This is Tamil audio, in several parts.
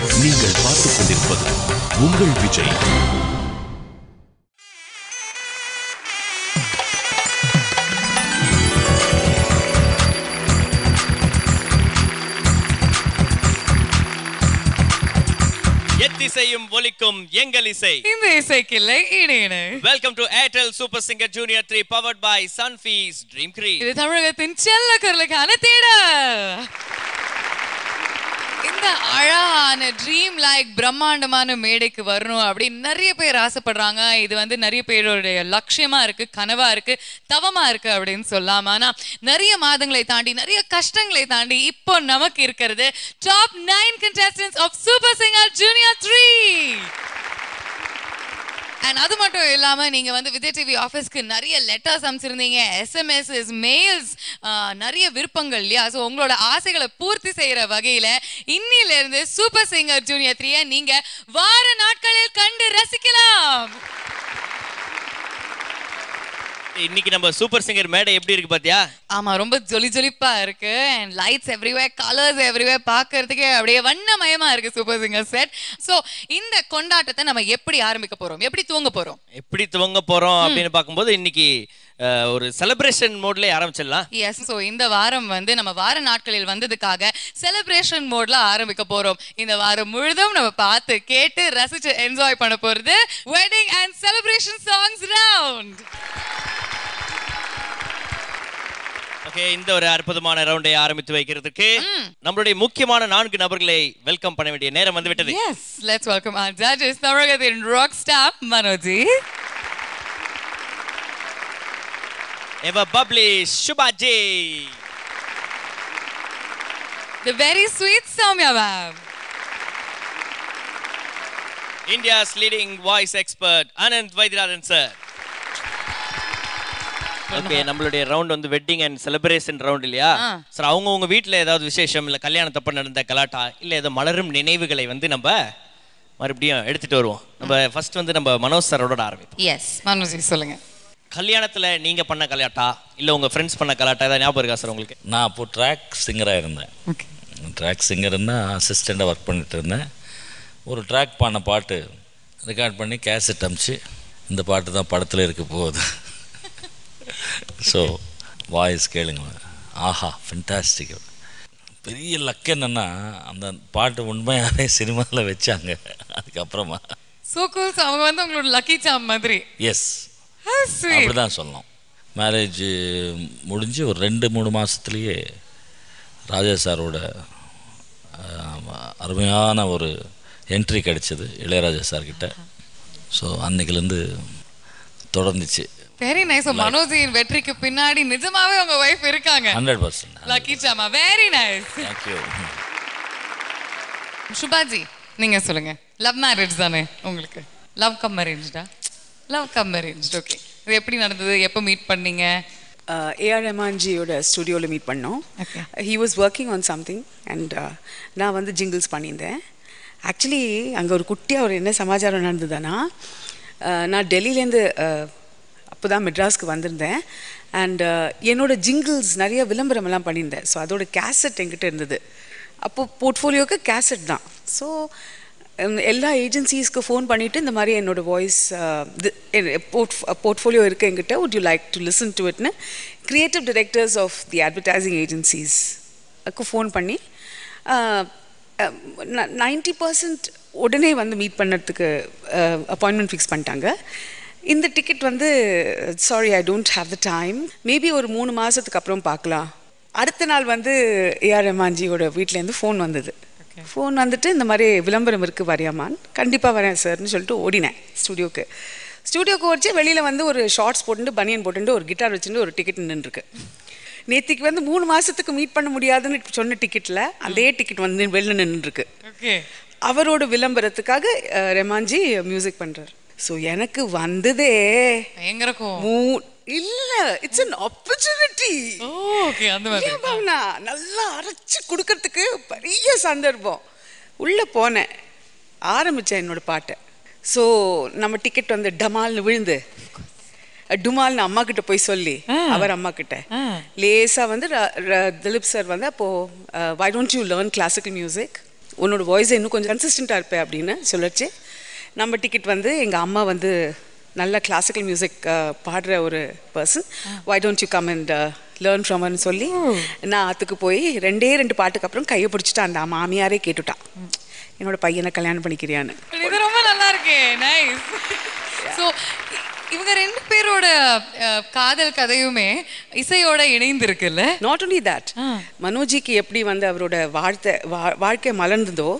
நீங்கள் பார்த்துக் கொண்டிருப்பது உங்கள் விஜய். எத்திசையும் ஒலிக்கும் எங்கள் இசை. இந்த இசைக்கில்லை இணையன. Welcome to Airtel super singer junior 3 powered by Sunfeast Dream Cream. இது தமிழகத்தின் செல்ல கருளுக்கான தேடல். இந்த அழகான ட்ரீம் லைக் பிரம்மாண்டமான மேடைக்கு வரணும் அப்படின்னு நிறைய பேர் ஆசைப்படுறாங்க. இது வந்து நிறைய பேருடைய லட்சியமா இருக்கு, கனவா இருக்கு, தவமா இருக்கு அப்படின்னு சொல்லலாம். ஆனா நிறைய மாதங்களை தாண்டி நிறைய கஷ்டங்களை தாண்டி இப்போ நமக்கு இருக்கிறது top 9 contestants of Super Singer Junior 3. And அது மட்டும் இல்லாம நீங்க வந்து விஜய் டிவி ஆஃபீஸ்க்கு நிறைய லெட்டர்ஸ் அனுப்பிச்சிருந்தீங்க, SMS, மெயில்ஸ், நிறைய விருப்பங்கள் இல்லையா? ஸோ உங்களோட ஆசைகளை பூர்த்தி செய்யற வகையில இன்னில இருந்து சூப்பர் சிங்கர் ஜூனியர் 3 நீங்க வார நாட்களில் கண்டு ரசிக்கலாம். இன்னைக்கு நம்ம சூப்பர் சிங்கர் மேடை எப்படி இருக்கு பாத்தியா? ஆமா, ரொம்ப ஜொலிப்பா இருக்கு. And lights everywhere, colours everywhere, பார்க்கிறதுக்கே அப்படியே வண்ணமயமா இருக்கு சூப்பர் சிங்கர் செட். சோ இந்த கொண்டாட்டத்தை நம்ம எப்படி ஆரம்பிக்க போறோம், எப்படி துவங்க போறோம் அப்படின்னு பார்க்கும்போது இன்னைக்கு ஒரு செலிப்ரேஷன் மோட்ல ஆரம்பிச்சிடலாம். எஸ், ஸோ இந்த வாரம் வந்து நம்ம வார நாட்களில் வந்ததுக்காக செலிப்ரேஷன் மோட்ல ஆரம்பிக்க போறோம். இந்த வாரம் முழுதும் நம்ம பார்த்து கேட்டு ரசிச்சு என்ஜாய் பண்ண போறது wedding and celebration songs round. Okay, இந்த ஒரு அற்புதமான ரவுண்டை ஆரம்பித்து வைக்கிறதுக்கு நம்மளுடைய முக்கியமான 4 நபர்களை வெல்கம் பண்ண வேண்டிய நேரம் வந்து விட்டது. S, let's welcome our judges. தமிழகத்தின் rock star Manoj, ever bubbly Subhaji, the very sweet Soumya ma'am, India's leading voice expert Anand Vaidyanathan sir. Okay, நம்மளுடைய ரவுண்ட் வந்து வெட்டிங் அண்ட் செலிப்ரேஷன் ரவுண்ட் இல்லையா? சார், அவங்க வீட்டில் ஏதாவது விசேஷம் இல்லை கல்யாணத்தப்ப நடந்த கலாட்டா இல்லை ஏதோ மலரும் நினைவுகளை வந்து நம்ம மறுபடியும் எடுத்துட்டு வருவோம். நம்ம ஃபர்ஸ்ட் வந்து நம்ம மனோஜ் சாரோட ஆரம்பிப்போம். எஸ், மனோஜ் சொல்லுங்க. கல்யாணத்தில் நீங்கள் பண்ண கலாட்டா இல்லை உங்கள் ஃப்ரெண்ட்ஸ் பண்ண கலாட்டா ஏதாவது ஞாபகம் இருக்கா சார் உங்களுக்கு? நான் அப்போ ட்ராக் சிங்கராக இருந்தேன். ட்ராக் சிங்கர்னா அசிஸ்டண்ட்டாக ஒர்க் பண்ணிட்டு இருந்தேன். ஒரு ட்ராக் பண்ண பாட்டு ரெக்கார்ட் பண்ணி கேசட் அமிச்சு இந்த பாட்டு தான் படத்தில் இருக்க போகுது. ஸோ வாய்ஸ் கேளுங்க, ஆஹா ஃபென்டாஸ்டிக். பெரிய லக் என்னன்னா அந்த பாட்டு உண்மையாகவே சினிமாவில் வச்சாங்க. அதுக்கப்புறமா அவங்க வந்து உங்களோட லக்கி சாம் மாதிரி. எஸ், அப்படி தான் சொல்லணும். மேரேஜ் முடிஞ்சு ஒரு 2-3 மாதத்துலேயே ராஜா சாரோட அருமையான ஒரு என்ட்ரி கிடைச்சது இளையராஜா சார்கிட்ட. ஸோ அன்னைக்குலேருந்து தொடர்ந்துச்சு. Very nice. மனோஜியின் வெற்றிக்கு பின்னாடி நிஜமாவே உங்க வைஃப் இருக்காங்க. 100% lucky Sama. Very nice. Thank you. Subhaji, நீங்க சொல்லுங்க. லவ் மேரேஜ் தானே உங்களுக்கு? Love cum அரேஞ்ச்டா? Love cum arrange. Okay, இது எப்படி நடந்தது? எப்போ மீட் பண்ணீங்க? ஏஆர் ரஹ்மான்ஜியோட ஸ்டுடியோவில் மீட் பண்ணோம். He was working on something and நான் வந்து ஜிங்கிள்ஸ் பண்ணியிருந்தேன். ஆக்சுவலி அங்கே ஒரு குட்டியாக ஒரு என்ன சமாச்சாரம் நடந்ததுன்னா, நான் டெல்லியிலேருந்து அப்போ தான் மெட்ராஸ்க்கு வந்திருந்தேன். அண்ட் என்னோடய ஜிங்கிள்ஸ் நிறைய விளம்பரமெல்லாம் பண்ணியிருந்தேன். ஸோ அதோட கேசட் என்கிட்ட இருந்தது. அப்போது போர்ட்ஃபோலியோவுக்கு கேசட் தான். ஸோ எல்லா ஏஜென்சிஸ்க்கு ஃபோன் பண்ணிவிட்டு இந்த மாதிரி என்னோடய வாய்ஸ் போர்ட்ஃபோலியோ இருக்குது என்கிட்ட, would you like to listen to இட்னு creative directors of the advertising ஏஜென்சிஸ்க்கு ஃபோன் பண்ணி 90% உடனே வந்து மீட் பண்ணுறதுக்கு அப்பாயின்மெண்ட் ஃபிக்ஸ் பண்ணிட்டாங்க. இந்த டிக்கெட் வந்து sorry I don't have the time, maybe ஒரு 3 மாதத்துக்கு அப்புறம் பார்க்கலாம். அடுத்த நாள் வந்து ஏஆர் ரஹ்மான்ஜியோட வீட்டிலேருந்து ஃபோன் வந்தது. ஃபோன் வந்துட்டு இந்த மாதிரி விளம்பரம் இருக்குது வரையாமான்னு. கண்டிப்பாக வரேன் சார்னு சொல்லிட்டு ஓடினேன் ஸ்டூடியோக்கு வச்சு வெளியில் வந்து ஒரு ஷார்ட்ஸ் போட்டுட்டு பனியன் போட்டுட்டு ஒரு கிட்டார் வச்சுட்டு ஒரு டிக்கெட் நின்றுருக்கு. நேற்றுக்கு வந்து 3 மாதத்துக்கு மீட் பண்ண முடியாதுன்னு சொன்ன டிக்கெட்டில் அதே டிக்கெட் வந்து வெளில நின்றுருக்கு. அவரோட விளம்பரத்துக்காக ரஹ்மான்ஜி மியூசிக் பண்ணுறாரு. ஸோ எனக்கு வந்ததே இல்ல, இட்ஸ் an opportunity. ஓகே, அந்த மாதிரி நல்லா அரைச்சு கொடுக்கறதுக்கு பெரிய சந்தர்ப்பம். உள்ளே போனேன், ஆரம்பித்தேன் என்னோட பாட்டை. ஸோ நம்ம டிக்கெட் வந்து டமால்னு விழுந்து டுமால்னு அம்மா கிட்ட போய் சொல்லி அவர் அம்மா கிட்ட லேசா வந்து திலீப் சார் வந்து அப்போ why don't you learn classical music உன்னோட வாய்ஸை இன்னும் கொஞ்சம் கன்சிஸ்டண்ட்டாக இருப்பேன் அப்படின்னு சொல்லச்சு. நம்ம டிக்கெட் வந்து எங்கள் அம்மா வந்து நல்ல கிளாசிக்கல் மியூசிக் பாடுற ஒரு person, why don't you come and learn ஃப்ரம்னு சொல்லி நான் அதுக்கு போய் 2 பாட்டுக்கு அப்புறம் கையை பிடிச்சிட்டு அந்த மாமியாரே கேட்டுட்டான், என்னோட பையனை கல்யாணம் பண்ணிக்கிறியான்னு. இது ரொம்ப நல்லா இருக்கே, நைஸ். ஸோ இவங்க 2 பேரோட காதல் கதையுமே இசையோட இணைந்து இருக்குல்ல. நாட் ஒன்லி தட், மனோஜிக்கு எப்படி வந்து அவரோட வாழ்க்கை மலர்ந்ததோ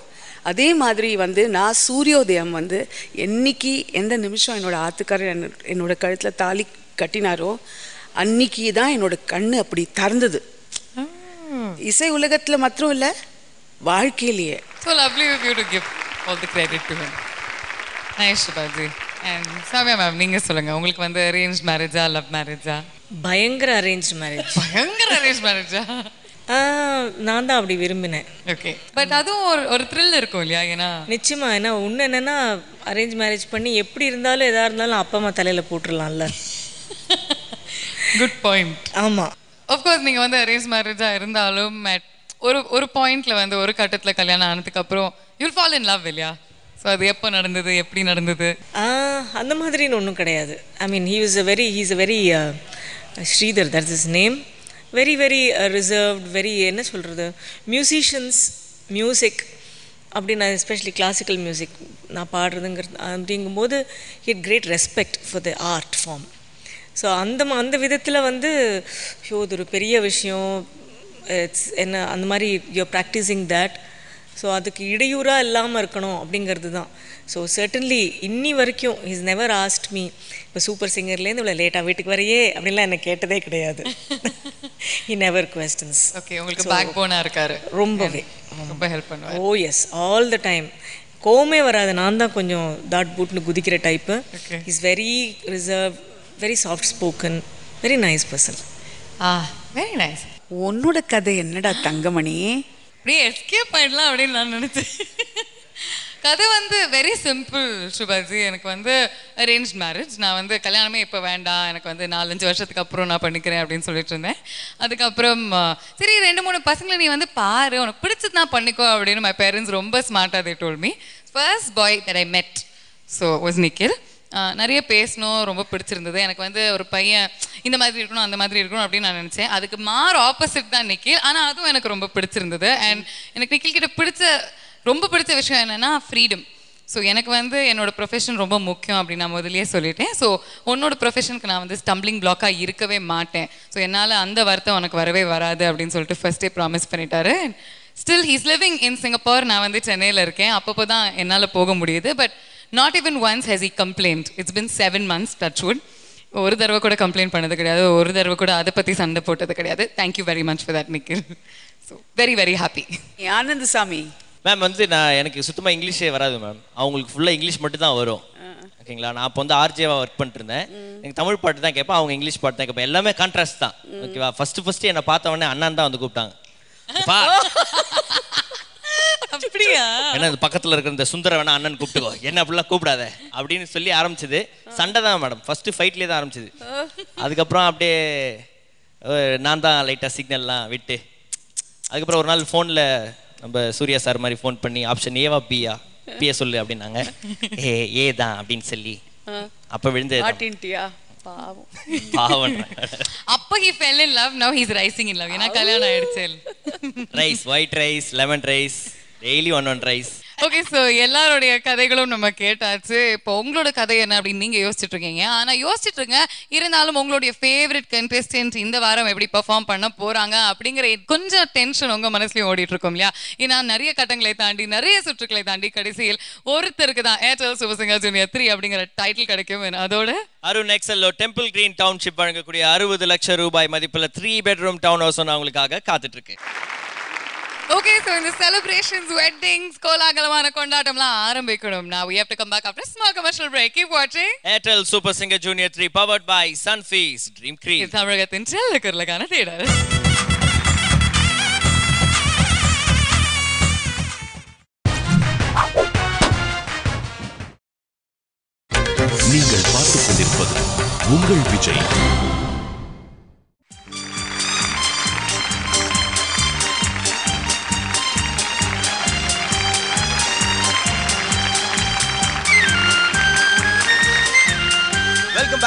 அதே மாதிரி வந்து நான் சூரியோதயம் வந்து என்னைக்கு எந்த நிமிஷம் என்னோட ஆத்துக்காரர் என்னோட கழுத்தில் தாலி கட்டினாரோ அன்னைக்கு தான் என்னோட கண்ணு அப்படி திறந்தது. இசை உலகத்தில் மாத்திரம் இல்லை, வாழ்க்கையிலேயே. So lovely of you to give all the credit to him. Nice, Shubhaji. And Samya ma'am, நீங்க சொல்லுங்க, உங்களுக்கு வந்து arranged marriage-ஆ love marriage-ஆ? பயங்கர அரேஞ்ச் மேரேஜ். பயங்கர arranged marriage-ஆ? நான் தான் அப்படி விரும்பினேன். ஓகே, பட் அதுவும் ஒரு த்ரில் இருக்கும் இல்லையா? ஏன்னா நிச்சயமா, ஏன்னா ஒன்று என்னன்னா அரேஞ்ச் மேரேஜ் பண்ணி எப்படி இருந்தாலும் எதா இருந்தாலும் அப்பா அம்மா தலையில் போட்டுடலாம்ல. Good point. ஆமாம், ஆஃப்கோர்ஸ் நீங்கள் வந்து அரேஞ்ச் மேரேஜாக இருந்தாலும் ஒரு பாயிண்ட்ல வந்து ஒரு கட்டத்தில் கல்யாணம் ஆனதுக்கு அப்புறம் யூல் ஃபால் இன் லவ் இல்லையா? ஸோ அது எப்போ நடந்தது, எப்படி நடந்தது? அந்த மாதிரின்னு ஒன்றும் கிடையாது. I mean he's a very Sridhar, that's is name. Very reserved, very என்ன சொல்கிறது, மியூசிக் அப்படி நான் எஸ்பெஷலி கிளாசிக்கல் மியூசிக் நான் பாடுறதுங்கிறது அப்படிங்கும்போது it great respect for the art form. So அந்த விதத்தில் வந்து இது ஒரு பெரிய விஷயம், இட்ஸ் என்ன அந்த மாதிரி யூஆர் ப்ராக்டிஸிங் தேட். ஸோ அதுக்கு இடையூறாக இல்லாமல் இருக்கணும் அப்படிங்கிறது தான். ஸோ சர்டன்லி இன்னி வரைக்கும் இஸ் நெவர் ஆஸ்ட் மீ, இப்போ சூப்பர் சிங்கர்லேருந்து இவ்வளோ லேட்டாக வீட்டுக்கு வரையே அப்படின்லாம் எனக்கு கேட்டதே கிடையாது. He never questions. ஓகே, உங்களுக்கு பேக் போனாக இருக்காரு. ரொம்பவே ரொம்ப ஹெல்ப் பண்ணுவார். Oh yes, all the time. கோவமே வராது, நான் தான் கொஞ்சம் தாட் பூட்னு குதிக்கிற type. Is very reserve, very soft spoken, very nice person. Very nice. உன்னோட கதை என்னடா தங்கமணி? அப்படியே எஸ்கேப் ஆயிடலாம் அப்படின்னு நான் நினைச்சேன். கதை வந்து வெரி சிம்பிள் சுபாஜி. எனக்கு வந்து அரேஞ்ச் மேரேஜ். நான் வந்து கல்யாணமே இப்போ வேண்டாம், எனக்கு வந்து 4-5 வருஷத்துக்கு அப்புறம் நான் பண்ணிக்கிறேன் அப்படின்னு சொல்லிட்டு இருந்தேன். அதுக்கப்புறம் சரி 2-3 பசங்களை நீ வந்து பாரு, உனக்கு பிடிச்சது நான் பண்ணிக்கோ அப்படின்னு மை பேரண்ட்ஸ் ரொம்ப ஸ்மார்ட்டாக they told me. First boy that I met so was Nikhil. நிறைய பேசணும், ரொம்ப பிடிச்சிருந்தது. எனக்கு வந்து ஒரு பையன் இந்த மாதிரி இருக்கணும் அந்த மாதிரி இருக்கணும் அப்படின்னு நான் நினச்சேன். அதுக்கு ஆப்போசிட் தான் நிக்கில். ஆனால் அதுவும் எனக்கு ரொம்ப பிடிச்சிருந்தது. அண்ட் எனக்கு நிக்கில் கிட்ட ரொம்ப பிடிச்ச விஷயம் என்னென்னா ஃப்ரீடம். ஸோ எனக்கு வந்து என்னோட ப்ரொஃபஷன் ரொம்ப முக்கியம் அப்படின்னு நான் முதலியே சொல்லிட்டேன். ஸோ உன்னோட ப்ரொஃபஷனுக்கு நான் வந்து ஸ்டம்பிளிங் பிளாக்காக இருக்கவே மாட்டேன். ஸோ என்னால் அந்த வருத்தம் உனக்கு வரவே வராது அப்படின்னு சொல்லிட்டு ஃபர்ஸ்டே ப்ராமிஸ் பண்ணிட்டாரு. Still he's living in Singapore, நான் வந்து சென்னையில் இருக்கேன். அப்பப்போ தான் என்னால் போக முடியுது. But not even once has he complained. It's been 7 months, touch wood. ஒரு தடவை கூட கம்ப்ளைண்ட் பண்ணது கிடையாது, ஒரு தடவை கூட அதை பற்றி சண்டை போட்டது கிடையாது. Thank you very much for that Nikhil. So very very happy. Anandasamy ma'am வந்து எனக்கு சுத்தமாக இங்கிலீஷே வராது மேம். அவங்களுக்கு ஃபுல்லாக இங்கிலீஷ் மட்டும் தான் வரும். ஓகேங்களா? நான் அப்போ வந்து ஆர்ஜேவாக ஒர்க் பண்ணிட்டு இருந்தேன். எனக்கு தமிழ் பாட்டு தான் கேட்பேன், அவங்க இங்கிலீஷ் பாட்டு தான் கேட்பேன். எல்லாமே கான்ட்ராஸ்ட் தான். ஓகேவா? ஃபர்ஸ்ட் என்னை பார்த்த உடனே அண்ணன் தான் வந்து கூப்பிட்டாங்க. அப்படியா? ஏன்னா அது பக்கத்தில் இருக்கிற இந்த சுந்தர வேணா அண்ணன் கூப்பிட்டுக்கோ, என்ன அப்படிலாம் கூப்பிடாத அப்படின்னு சொல்லி ஆரம்பிச்சது. சண்டை தான் மேடம், ஃபர்ஸ்ட் ஃபைட்லேயே தான் ஆரம்பிச்சது. அதுக்கப்புறம் அப்படியே நான் தான் லைட்டாக சிக்னல்லாம் விட்டு, அதுக்கப்புறம் ஒரு நாள் ஃபோனில் நம்ம சூர்யா சார் மாதிரி ஃபோன் பண்ணி ஆப்ஷன் ஏவா பியா பிஏ சொல்லு அப்படின்னாங்க. ஏ தான் அப்படின்னு சொல்லி அப்போ விழுந்து பாவம். அப்போ he fell in love, now he's rising in love. ஏன்னா கல்யாணம் ஆயிடுச்சு. Rice, white rice, lemon rice, daily one rice. Okay, so எல்லாருடைய கதைகளும் நம்ம கேட்டாச்சு. இப்போ உங்களோட கதை என்ன அப்படின்னு நீங்கள் யோசிச்சுட்டு இருக்கீங்க. ஆனால் யோசிச்சுட்டு இருங்க, இருந்தாலும் உங்களுடைய ஃபேவரட் கண்டெஸ்டன்ட் இந்த வாரம் எப்படி பெர்ஃபார்ம் பண்ண போகிறாங்க அப்படிங்கிற கொஞ்சம் டென்ஷன் உங்கள் மனசுலையும் ஓடிட்டு இருக்கும் இல்லையா? ஏன்னா நிறைய கட்டங்களை தாண்டி, நிறைய சுற்றுக்களை தாண்டி கடைசியில் ஒருத்தருக்கு தான் ஏர்டெல் சூப்பர் சிங்கர் ஜூனியர் 3 அப்படிங்கிற டைட்டில் கிடைக்கும். அதோட அருண் எக்ஸல்லோ டெம்பிள் கிரீன் டவுன்ஷிப் வழங்கக்கூடிய 60 லட்சம் ரூபாய் மதிப்புள்ள 3 பெட்ரூம் டவுன் ஹவுஸ் அவங்களுக்காக காத்துட்டு இருக்கு. Okay, so in the celebrations, weddings, கோலாகலமான கொண்டாட்டம்லாம் ஆரம்பிக்கணும். Now we have to come back after a small commercial break. Keep watching. Airtel Super Singer Junior 3 powered by Sunfeast Dream Cream. இது தமிழகத்தின் செல்லக்கருலக்கான தேடல். நீங்கள் பார்த்துக் கொண்டிருப்பது உங்கள் Vijay.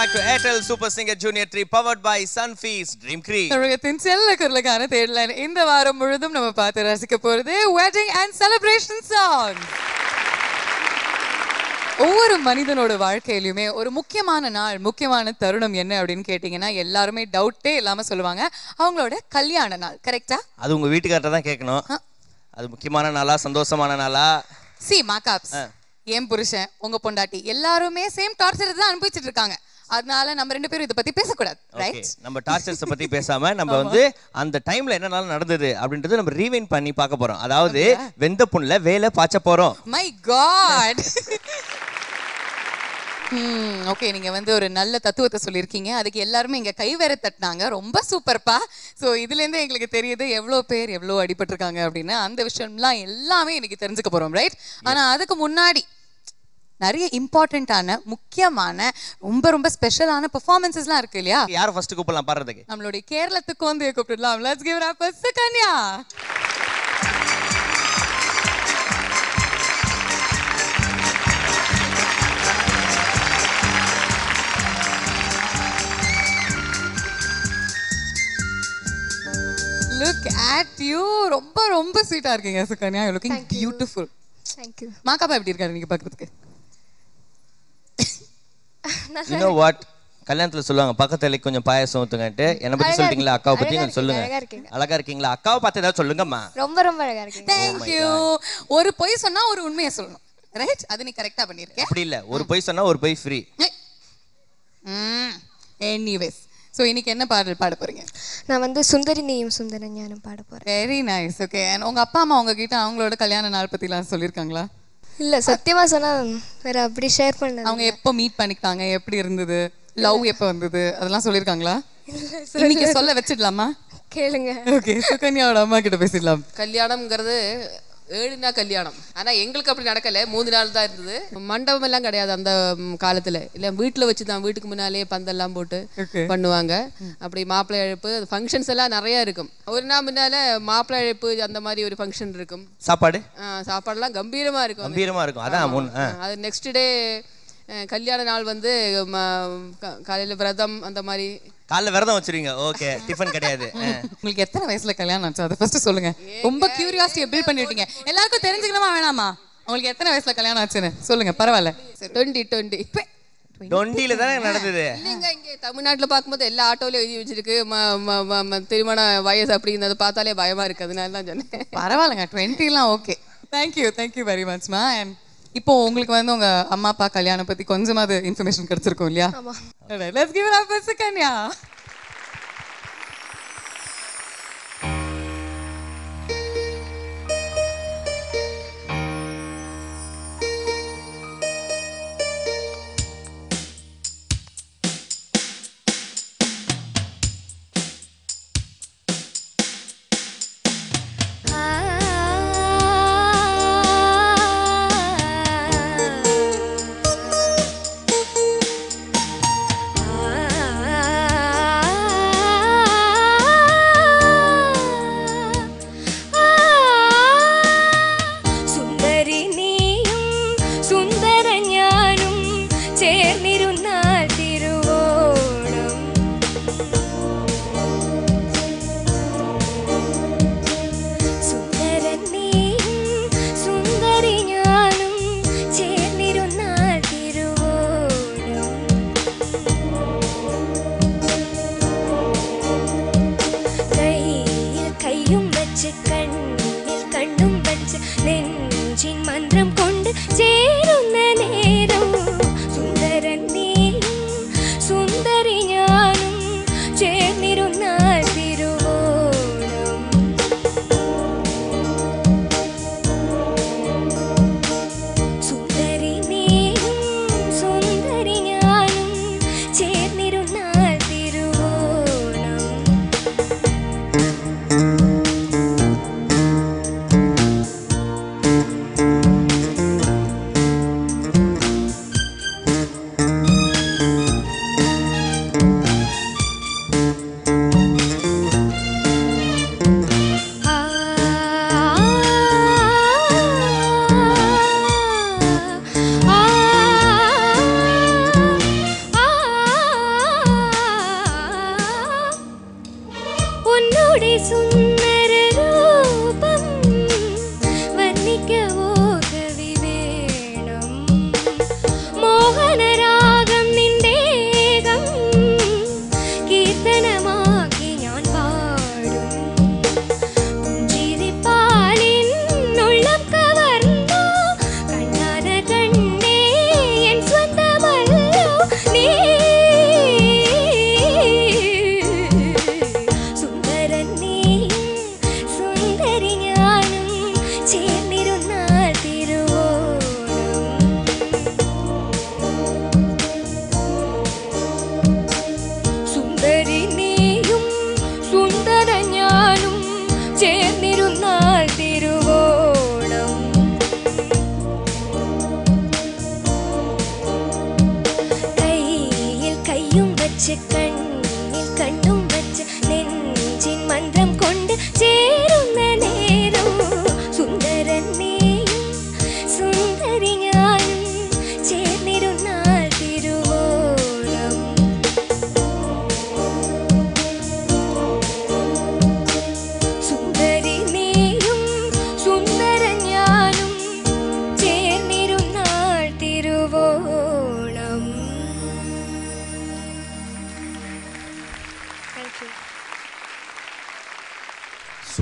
back to Airtel Super Singer Junior 3 powered by Sunfeast Dream Creek. தமிழகத்தின் செல்ல குரலுக்கான தேடல் இந்த வாரம் முழுதும் நம்ம பார்த்து ரசிக்க போறது வெட்டிங் அண்ட் செலிப்ரேஷன் சாங். ஒவ்வொரு மனிதனோட வாழ்க்கையிலுமே ஒரு முக்கியமான நாள், முக்கியமான தருணம் என்ன அப்படின்னு கேட்டீங்கன்னா எல்லாருமே டவுட்டே இல்லாம சொல்லுவாங்க அவங்களோட கல்யாண நாள். கரெக்டா? அது உங்க வீட்டுக்காரட்ட தான் கேட்கணும். அது முக்கியமான நாளா, சந்தோஷமான நாளா? சி மாகாப்ஸ், ஏன் புருஷன், உங்க பொண்டாட்டி எல்லாருமே சேம் டார்ச்சர் தான் அனுபவிச்சுட்டு இருக்காங்க. அதனால நம்ம ரெண்டு பேரும் இத பத்தி பேசக்கூடாது, ரைட்? நம்ம டார்ச்சர்ஸ் பத்தி பேசாம நம்ம வந்து அந்த டைம்ல என்னெல்லாம் நடந்தது அப்படின்றது நம்ம ரீவைண்ட் பண்ணி பார்க்க போறோம். அதாவது வெந்த புண்ணுல வேலை பாய்ச்ச போறோம். My God. ஓகே, நீங்க வந்து ஒரு நல்ல தத்துவத்தை சொல்லியிருக்கீங்க. அதுக்கு எல்லாருமே இங்க கை வேற தட்டினாங்க. ரொம்ப சூப்பர்ப்பா. ஸோ இதுல இருந்து எங்களுக்கு தெரியுது எவ்வளோ பேர் எவ்வளோ அடிபட்டிருக்காங்க அப்படின்னு. அந்த விஷயம்லாம் எல்லாமே இன்னைக்கு தெரிஞ்சுக்க போறோம், ரைட்? ஆனா அதுக்கு முன்னாடி நிறைய இம்பார்ட்டன்டான, முக்கியமான, ரொம்ப ரொம்ப ஸ்பெஷலான பெர்ஃபார்மன்ஸஸ்லாம் இருக்கு இல்லையா? யாரை ஃபர்ஸ்ட் கூப்பிடலாம் பாடுறதுக்கு? நம்மளுடைய கேரளத்துக்கு வந்து கூப்பிடலாம். Let's give up Sukanya. Look at you. ரொம்ப ரொம்ப ஸ்வீட்டா இருக்கீங்க Sukanya. You looking beautiful. Thank you. Ma Ka Pa எப்படி இருக்காரு நீங்க பார்க்கிறதுக்கு? You know what? கல்யாணத்துல சொல்லுவாங்க பக்கத்துல கொஞ்சம் பாயாசம் ஊத்துங்கன்ட்டு. என்ன பத்தி சொல்லிட்டீங்களா? அக்காவை பத்தி கொஞ்சம் சொல்லுங்க. அழகா இருக்கீங்களா? அக்காவை பார்த்து ஏதாவது சொல்லுங்கம்மா. ரொம்ப ரொம்ப அழகா இருக்கீங்க. Thank you. ஒரு பொய் சொன்னா ஒரு உண்மையை சொல்லணும், ரைட்? அது நீ கரெக்டா பண்ணிருக்க. அப்படி இல்ல, ஒரு பொய் சொன்னா ஒரு பொய் ஃப்ரீ. எனிவேஸ், சோ இன்னைக்கு என்ன பாடல் பாட போறீங்க? நான் வந்து சுந்தரி நீயும் சுந்தர ஞானம் பாட போறேன். Very nice. ஓகே, உங்க அப்பா அம்மா உங்ககிட்ட அவங்களோட கல்யாண நாள் பத்திலாம் சொல்லிருக்காங்களா? இல்ல, சத்தியமா சொன்னா வேற அப்படி ஷேர் பண்ண. அவங்க எப்போ மீட் பண்ணிக்கிட்டாங்க, எப்படி இருந்தது, லவ் எப்போ வந்தது, அதெல்லாம் சொல்லிருக்காங்களா? இன்னைக்கு சொல்ல வச்சிடலாமா? கேளுங்க. ஓகே, சுகன்யாவோட அம்மா கிட்ட பேசிடலாம். கல்யாணம்ங்கிறது 7 நாள் கல்யாணம். ஆனால் எங்களுக்கு அப்படி நடக்கலை, 3 நாள் தான் இருந்தது. மண்டபம் எல்லாம் கிடையாது அந்த காலத்தில். இல்லை, வீட்டில் வச்சு தான், வீட்டுக்கு முன்னாலேயே பந்தெல்லாம் போட்டு பண்ணுவாங்க. அப்படி மாப்பிள்ளை அழைப்பு ஃபங்க்ஷன்ஸ் எல்லாம் நிறையா இருக்கும். ஒரு நாள் முன்னால் மாப்பிள்ளை அழைப்பு அந்த மாதிரி ஒரு ஃபங்க்ஷன் இருக்கும். சாப்பாடுலாம் கம்பீரமாக இருக்கும். கம்பீரமாக இருக்கும். அதான் அது நெக்ஸ்ட் டே கல்யாண நாள் வந்து காலையில் விரதம் அந்த மாதிரி. காலைல விரதம் வச்சிருங்க. ஓகே, டிஃபன் கிடையாது. உங்களுக்கு எத்தனை வயசுல கல்யாணம் ஆச்சு அதை ஃபர்ஸ்ட் சொல்லுங்க. ரொம்ப கியூரியாசிட்டியை பில்ட் பண்ணிட்டீங்க. எல்லாருக்கும் தெரிஞ்சுக்கணுமா வேணாமா? உங்களுக்கு எத்தனை வயசுல கல்யாணம் ஆச்சுன்னு சொல்லுங்க. பரவாயில்ல. 20 தானே நடந்தது. இல்லைங்க, இங்கே தமிழ்நாட்டில் பார்க்கும்போது எல்லா ஆட்டோலையும் எழுதி வச்சிருக்கு திருமண வயசு அப்படிங்கிறத பார்த்தாலே பயமா இருக்கு. அதனால தான் சொன்னேன். பரவாயில்லங்க, 20லாம் ஓகே. தேங்க்யூ வெரி மச்மா. அண்ட் இப்போ உங்களுக்கு வந்து உங்க அம்மா அப்பா கல்யாணம் பத்தி கொஞ்சமாவது இன்ஃபர்மேஷன் கிடைச்சிருக்கும் இல்லையா? Let's give it up for Sukanya.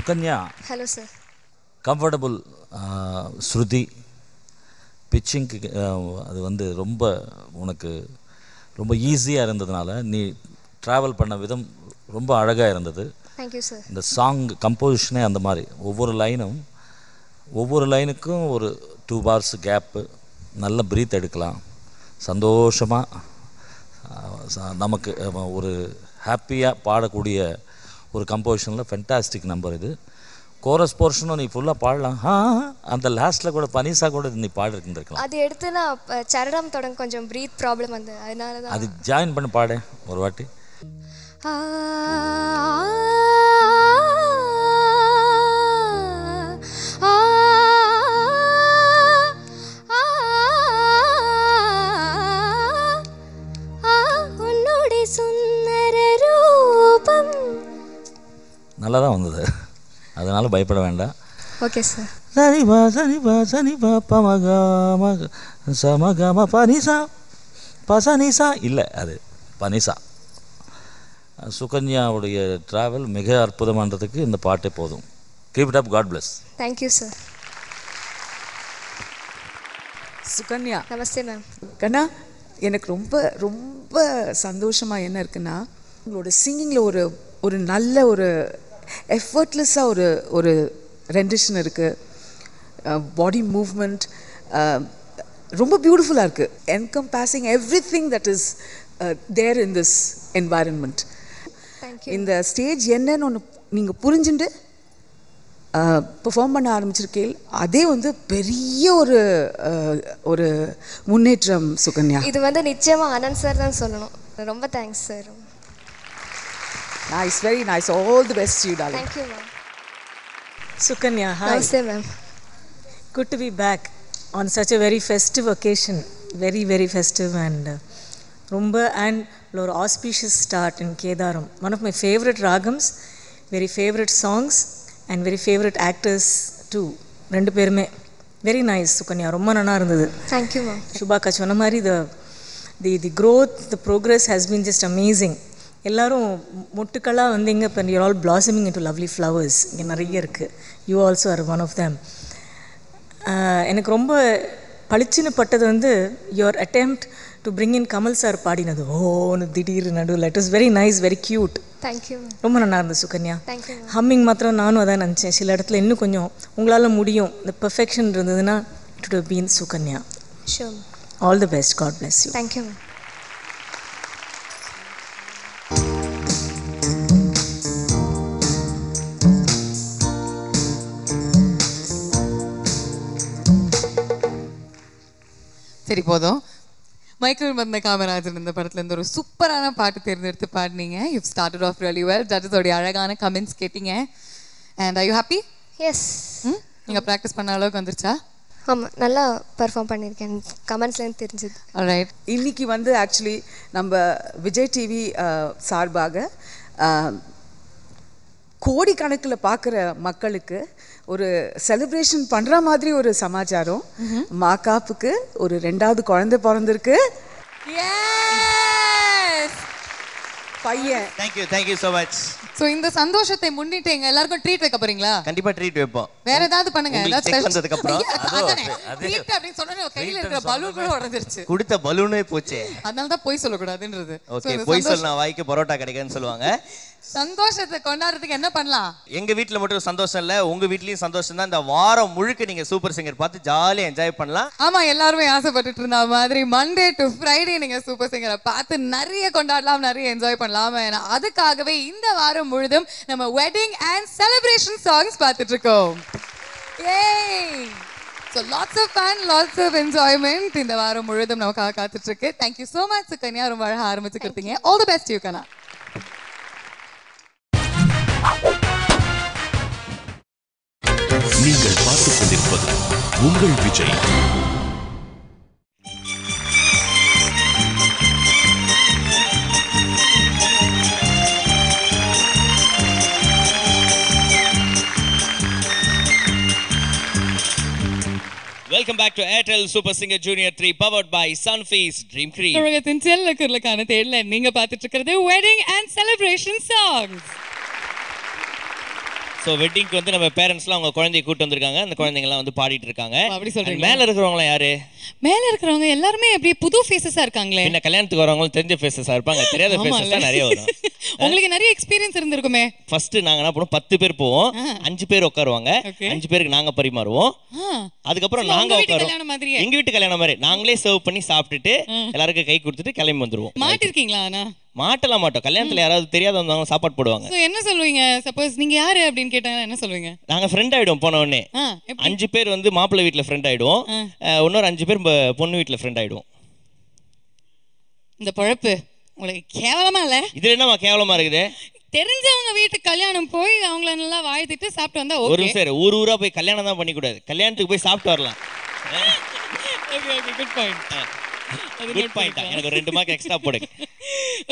Sukanya, hello sir. Comfortable shruti பிச்சிங்க்கு அது வந்து ரொம்ப உனக்கு ரொம்ப ஈஸியாக இருந்ததுனால நீ ட்ராவல் பண்ண விதம் ரொம்ப அழகாக இருந்தது. Thank you sir. இந்த சாங் கம்போசிஷனே அந்த மாதிரி ஒவ்வொரு லைனுக்கும் ஒரு 2 bars கேப்பு, நல்ல ப்ரீத் எடுக்கலாம், சந்தோஷமாக நமக்கு ஒரு ஹாப்பியாக பாடக்கூடிய ஒரு கம்போசிஷனில் ஃபென்டாஸ்டிக் நம்பர் இது. கோரஸ் போர்ஷனும் நீ ஃபுல்லாக பாடலாம். அந்த லாஸ்ட்டில் கூட பனிசா கூட நீ பாடிருந்துருக்கலாம். அது எடுத்து நான் சரணம் தொடங்க கொஞ்சம் ப்ரீத் ப்ராப்ளம் வந்து அதனால தான் அது ஜாயின் பண்ணி பாடு ஒரு வாட்டி. நல்லா தான் வந்தது, அதனால் பயப்பட வேண்டாம். Okay sir. சனிபா சனிபா சனிபா பமகா மக சமகம பனிசா பசனிசா இல்லை, அது பனிசா. சுகன்யாவுடைய ட்ராவல் மிக அற்புதமானதுக்கு இந்த பாட்டே போதும். Keep it up, God bless. Thank you sir. Sukanya, namaste ma'am. கண்ணா, எனக்கு ரொம்ப ரொம்ப சந்தோஷமாக என்ன இருக்குன்னா, உங்களோட சிங்கிங்கில் ஒரு நல்ல ஒரு எஃபர்ட்லெஸ்ஸாக ஒரு ரெண்டிஷன் இருக்குது. பாடி மூவ்மெண்ட் ரொம்ப பியூட்டிஃபுல்லாக இருக்குது. Encompassing every thing that is there in this environment. இந்த ஸ்டேஜ் என்னன்னு ஒன்று நீங்கள் புரிஞ்சுட்டு பெர்ஃபார்ம் பண்ண ஆரம்பிச்சிருக்கேன். அதே வந்து பெரிய ஒரு முன்னேற்றம் சுகன்யா. இது வந்து நிச்சயமாக ஆனந்த் சார் தான் சொல்லணும். ரொம்ப thanks sir. Nice, very nice. All the best to you, darling. Thank you, ma'am. Sukanya, hi. Namaste, ma'am. Good to be back on such a very festive occasion. Very, very festive and rumba and ஒரு auspicious start in Kedaram. One of my favorite ragams, very favorite songs and very favorite actors too. ரெண்டு பேருமே very nice. Sukanya, ரொம்ப நல்லா இருந்தது. Thank you, ma'am. Shubhaka சொன்ன மாதிரி the growth, the progress has been just amazing. எல்லாரும் மொட்டுக்களாக வந்தீங்க, இப்போ you're all blossoming into lovely flowers. இங்கே நிறைய இருக்குது. You also are one of them. எனக்கு ரொம்ப பளிச்சுன்னு பட்டது வந்து your attempt to bring in Kamal sir பாடினது. ஓன்னு திடீர் நடுவில். It is very nice, very cute. Thank you. ரொம்ப நல்லா இருந்தது சுகன்யா. தேங்க்யூ. ஹம்மிங் மாத்திரம் நானும் அதான் நினச்சேன். சில இடத்துல இன்னும் கொஞ்சம் உங்களால் முடியும், இந்த பெர்ஃபெக்ஷன் இருந்ததுன்னா it would have been Sukanya. Sure. All the best. God bless you. Thank you. சரி போதும். மைக்கேல் மதன காமராஜன் இந்த படத்துல இருந்து ஒரு சூப்பரான பாட்டு தேர்ந்தெடுத்து பாடினீங்க. You started off really well. ஜட்ஜஸோட அழகான கமெண்ட்ஸ் கேட்டீங்க. And are you happy? Yes. நீங்க ப்ராக்டிஸ் பண்ண அளவுக்கு வந்துருச்சா? ஆமாம், நல்லா பர்ஃபார்ம் பண்ணியிருக்கேன். கமெண்ட்ஸ்லேருந்து தெரிஞ்சது. ஆல்ரைட். இன்னைக்கு வந்து ஆக்சுவலி நம்ம விஜய் டிவி சார்பாக கோடிக்கணக்கில் பார்க்குற மக்களுக்கு ஒரு செலிப்ரேஷன் பண்ணுற மாதிரி ஒரு சமாச்சாரம். மாக்காப்புக்கு ஒரு 2வது குழந்தை பிறந்திருக்கு. பையன். Thank you so much. So இந்த சந்தோஷத்தை முன்னிட்டு எங்க எல்லாருக்கும் ட்ரீட் வைக்க போறீங்களா? கண்டிப்பா ட்ரீட் வைப்போம். வேற ஏதாவது பண்ணுங்க. ஏதாவது செக் பண்ணதுக்கு அப்புறம் ட்ரீட் அப்படி சொன்னனே கையில இருக்கிற பலூன் கூட உடைஞ்சிருச்சு. குடித்த பலூனே போச்சே. அதனால தான் போய் சொல்ல கூடாதுன்றது. ஓகே, போய் சொன்னா வாய்க்கு பரோட்டா கிடைக்கும்னு சொல்லுவாங்க. சந்தோஷத்தை கொண்டாடுறதுக்கு என்ன பண்ணலாம்? எங்க வீட்ல மட்டும் சந்தோஷம் இல்ல, உங்க வீட்லயும் சந்தோஷம் தான். இந்த வாரம் முழுக்க நீங்க சூப்பர் சிங்கர் பார்த்து ஜாலியா என்ஜாய் பண்ணலாம். ஆமா, எல்லாருமே ஆசைப்பட்டுட்டு இருந்த மாதிரி மண்டே டு ஃப்ரைடே நீங்க சூப்பர் சிங்கரை பார்த்து நிறைய கொண்டாடலாம், நிறைய என்ஜாய் பண்ணலாம். அதுக்காகவே இந்த வாரம் முழுதும் நம்ம வெட்டிங் அண்ட் செலிப்ரேஷன் சாங்ஸ் பார்த்துட்டு இருக்கோம். Yay! So lots of fun, lots of enjoyment இந்த வாரம் முழுதும் நமக்காக காத்துட்டு இருக்கு. Thank you so much Sukanya, ரொம்ப அழகா ஆரம்பிச்சு கொடுத்தீங்க. All the best to you, Kana. நீங்கள் பார்த்துக் கொண்டிருப்பது உங்கள் Vijay. Welcome back to Airtel Super Singer Junior 3 powered by Sunfeast Dream Cream. உலகத்தின் செல்ல குரலுக்கான தேடல நீங்க பார்த்துட்டு இருக்கிறது wedding and celebration songs. So வெட்டிங்க்கு வந்து நம்ம பேரண்ட்ஸ்லாம் அவங்க குழந்தைய கூட்டு வந்திருக்காங்க. அந்த குழந்தைங்கலாம் வந்து பாடிட்டு இருக்காங்க. அப்படி சொல்றீங்க. மேல இருக்கிறவங்களாம் யாரு? மேல இருக்கிறவங்க எல்லாருமே அப்படியே புது ஃபேஸஸா இருக்காங்களே. என்ன கல்யாணத்துக்கு வரவங்க தெரிஞ்ச ஃபேஸஸா இருப்பாங்க, தெரியாத ஃபேஸஸா நிறைய வரும். உங்களுக்கு நிறைய எக்ஸ்பீரியன்ஸ் இருந்திருக்குமே. ஃபர்ஸ்ட் நாங்க என்ன பண்ணுவோம், 10 பேர் போவோம், 5 பேர் உட்காருவாங்க, 5 பேருக்கு நாங்க பரிமாறுவோம். அதுக்கப்புறம் நாங்க உட்காருவோம். எங்க வீட்டு கல்யாணம் மாதிரி நாங்களே சர்வ் பண்ணி சாப்பிட்டுட்டு எல்லாருக்கும் கை கொடுத்துட்டு கிளம்பி வந்துருவோம். மாட்டிருக்கீங்களா? மாட்டலாம் மாட்டோம். கல்யாணத்துல யாராவது தெரியாத வந்தவங்க சாப்பாடு போடுவாங்க. என்ன சொல்லுவீங்க? சப்போஸ் நீங்க யாரு அப்படின்னு கேட்டாங்கன்னா என்ன சொல்லுவீங்க? நாங்க ஃப்ரெண்ட் ஆயிடுவோம். போன உடனே 5 பேர் வந்து மாப்பிள்ளை வீட்டுல ஃப்ரெண்ட் ஆயிடுவோம், இன்னொரு 5 பேர் பொண்ணு வீட்டுல ஃப்ரெண்ட் ஆயிடுவோம். இந்த பழப்பு உங்களுக்கு கேவலமா இல்ல? இதுல என்னமா கேவலமா இருக்குது? தெரிஞ்சவங்க வீட்டுக்கு கல்யாணம் போய் அவங்கள நல்லா வாழ்த்திட்டு சாப்பிட்டு வந்தா ஒரு நிமிஷம், ஊரா போய் கல்யாணம் தான் பண்ணி கூடாது, கல்யாணத்துக்கு போய் சாப்பிட்டு வரலாம். Good point. Good point. எனக்கு 2 மார்க் எக்ஸ்ட்ரா போடுங்க.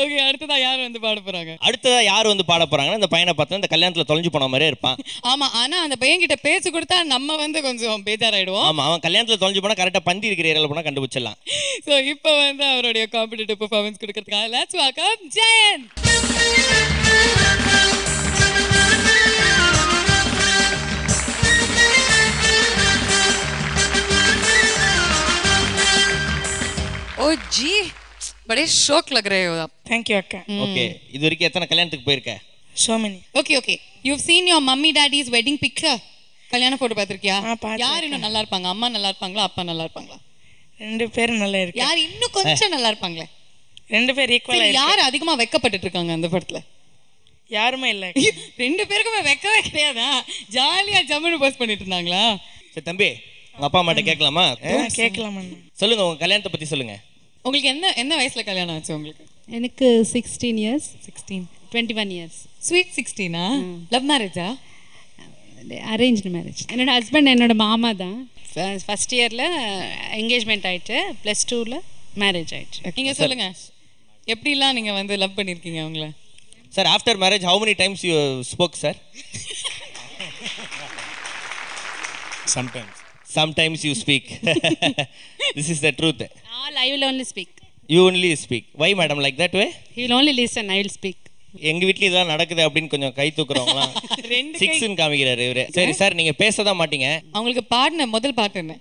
ஓகே, அடுத்ததா யார் வந்து பாட போறாங்க? அடுத்ததா யார் வந்து பாட போறாங்கன்னா இந்த பையனை பார்த்தா இந்த கல்யாணத்துல தொலைஞ்சு போன மாதிரியே இருப்பான். ஆமா, ஆனா அந்த பையன் கிட்ட பேச்சு கொடுத்தா நம்ம வந்து கொஞ்சம் பேஜாராயிடுவோம். ஆமா, அவன் கல்யாணத்துல தொலைஞ்சு போனா கரெக்டா பந்தி இருக்கிற ஏரியால போனா கண்டுபிடிச்சிடலாம். சோ இப்போ வந்து அவருடைய காம்படிட்டிவ் பெர்ஃபார்மன்ஸ் கொடுக்கிறதுக்காக லெட்ஸ் வெல்கம் ஜெயன். ओ जी, बड़े शौक लग रहे हो आप. थैंक यू अक्का. ओके, இது வரைக்கும் எத்தனை கல்யாணத்துக்கு போயிருக்க? So many. Okay, okay. You've seen your mummy daddy's wedding picture? கல்யாண போட்டோ பார்த்திருக்கியா? யார் இன்னும் நல்லா இருப்பாங்க? அம்மா நல்லா இருப்பாங்களா, அப்பா நல்லா இருப்பாங்களா? 2 பேரும் நல்லா இருக்கு. யார் இன்னும் கொஞ்சம் நல்லா இருப்பாங்களே? 2 பேர் ஈக்குவலா இருக்கு. யார் அதிகமா வெக்கப்பட்டுட்டு இருக்காங்க அந்த படத்துல? யாருமே இல்ல. 2 பேருக்குமே வெக்கவே கிடையாதா? ஜாலியா ஜம்முன்னு போஸ்ட் பண்ணிட்டு இருந்தாங்களா? சரி தம்பி, உங்க அப்பா அம்மாட்ட கேட்கலாமா? கேட்கலாம். சொல்லுங்க, உங்க கல்யாணத்தை பத்தி சொல்லுங்க. உங்களுக்கு என்ன வயசுல கல்யாணம் ஆச்சு உங்களுக்கு? எனக்கு 16 years. 21 years. ஸ்வீட் 16ஆ? லவ் மேரேஜா? Arranged marriage. என்னோட ஹஸ்பண்ட் என்னோட மாமா தான். ஃபர்ஸ்ட் இயரில் என்கேஜ்மெண்ட் ஆயிட்டு, +2ல் மேரேஜ் ஆயிடுச்சு. நீங்க சொல்லுங்க, எப்படிலாம் நீங்க வந்து லவ் பண்ணிருக்கீங்க அவங்கள? Sir, after marriage how many times you spoke, sir? Sometimes you speak. This is the truth. All I will only speak. You only speak. Why madam like that way? He will only listen, I will speak. எங்க வீட்ல இதெல்லாம் நடக்குது அப்படின்னு கொஞ்சம் கை தூக்குறவங்களாம் 6ன்னு காமிக்கிறாரு இவரு. சரி சார், நீங்க பேசதான் மாட்டீங்க. அவங்களுக்கு பாடின முதல் பாட்டு என்ன?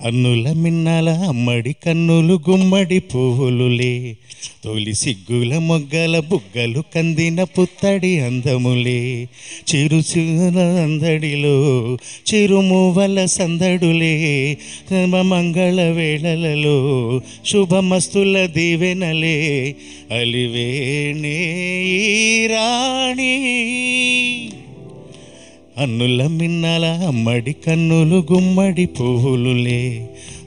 అన్నుల మిన్నాల అమ్మడి కన్నులు గుమ్మడి పువ్వులులే తొలి సిగ్గుల మొగ్గల బుగ్గలు కందిన పుత్తడి అందములే చిరుచుల అందడిలో చిరుమువల సందడులే మంగళ వేళలలో శుభమస్తుల దీవెనలే అలివేణే రాణి అన్నుల మిన్నల అమ్మడి కన్నులు గుమ్మడి పువ్వులులే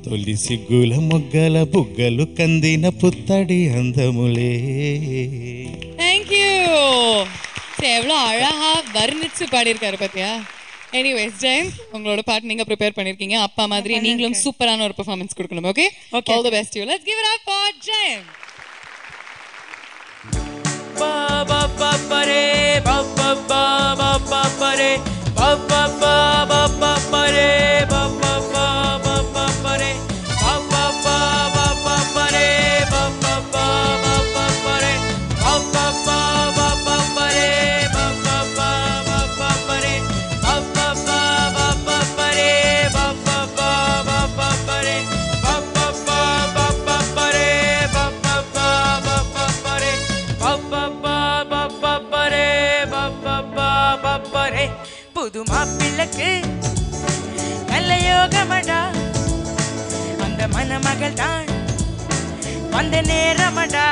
తొలి సిగ్గుల మొగ్గల బుగ్గలు కందిన పుత్తడి అందములే. Thank you. எவ்வளோ அழகா வர்ணிச்சு பாடியிருக்காரு பாத்தியா? எனிவேஸ் ஜெயன், உங்களோட பாட்டு நீங்க ப்ரிப்பேர் பண்ணிருக்கீங்க. அப்பா மாதிரி நீங்களும் சூப்பரான ஒரு பெர்ஃபார்மன்ஸ் கொடுக்கணும். Okay, all the best you. Let's give it up for Jayan. ba ba ba ba re ba ba ba ba ba ba re ba ba ba ba ba ba re ba ba ba ba ba ba re ba ba ba ba ba ba re ba ba ba ba ba ba re ba ba ba ba ba ba re ba ba ba ba ba ba re ba ba ba ba ba ba re ba ba ba ba ba ba re ba ba ba ba ba ba re ba ba ba ba ba ba re ba ba ba ba ba re ba ba ba ba ba re புது மாப்பிள்ளைக்கு நல்ல யோகமடா, அந்த மணமகள் தான் வந்த நேரமடா.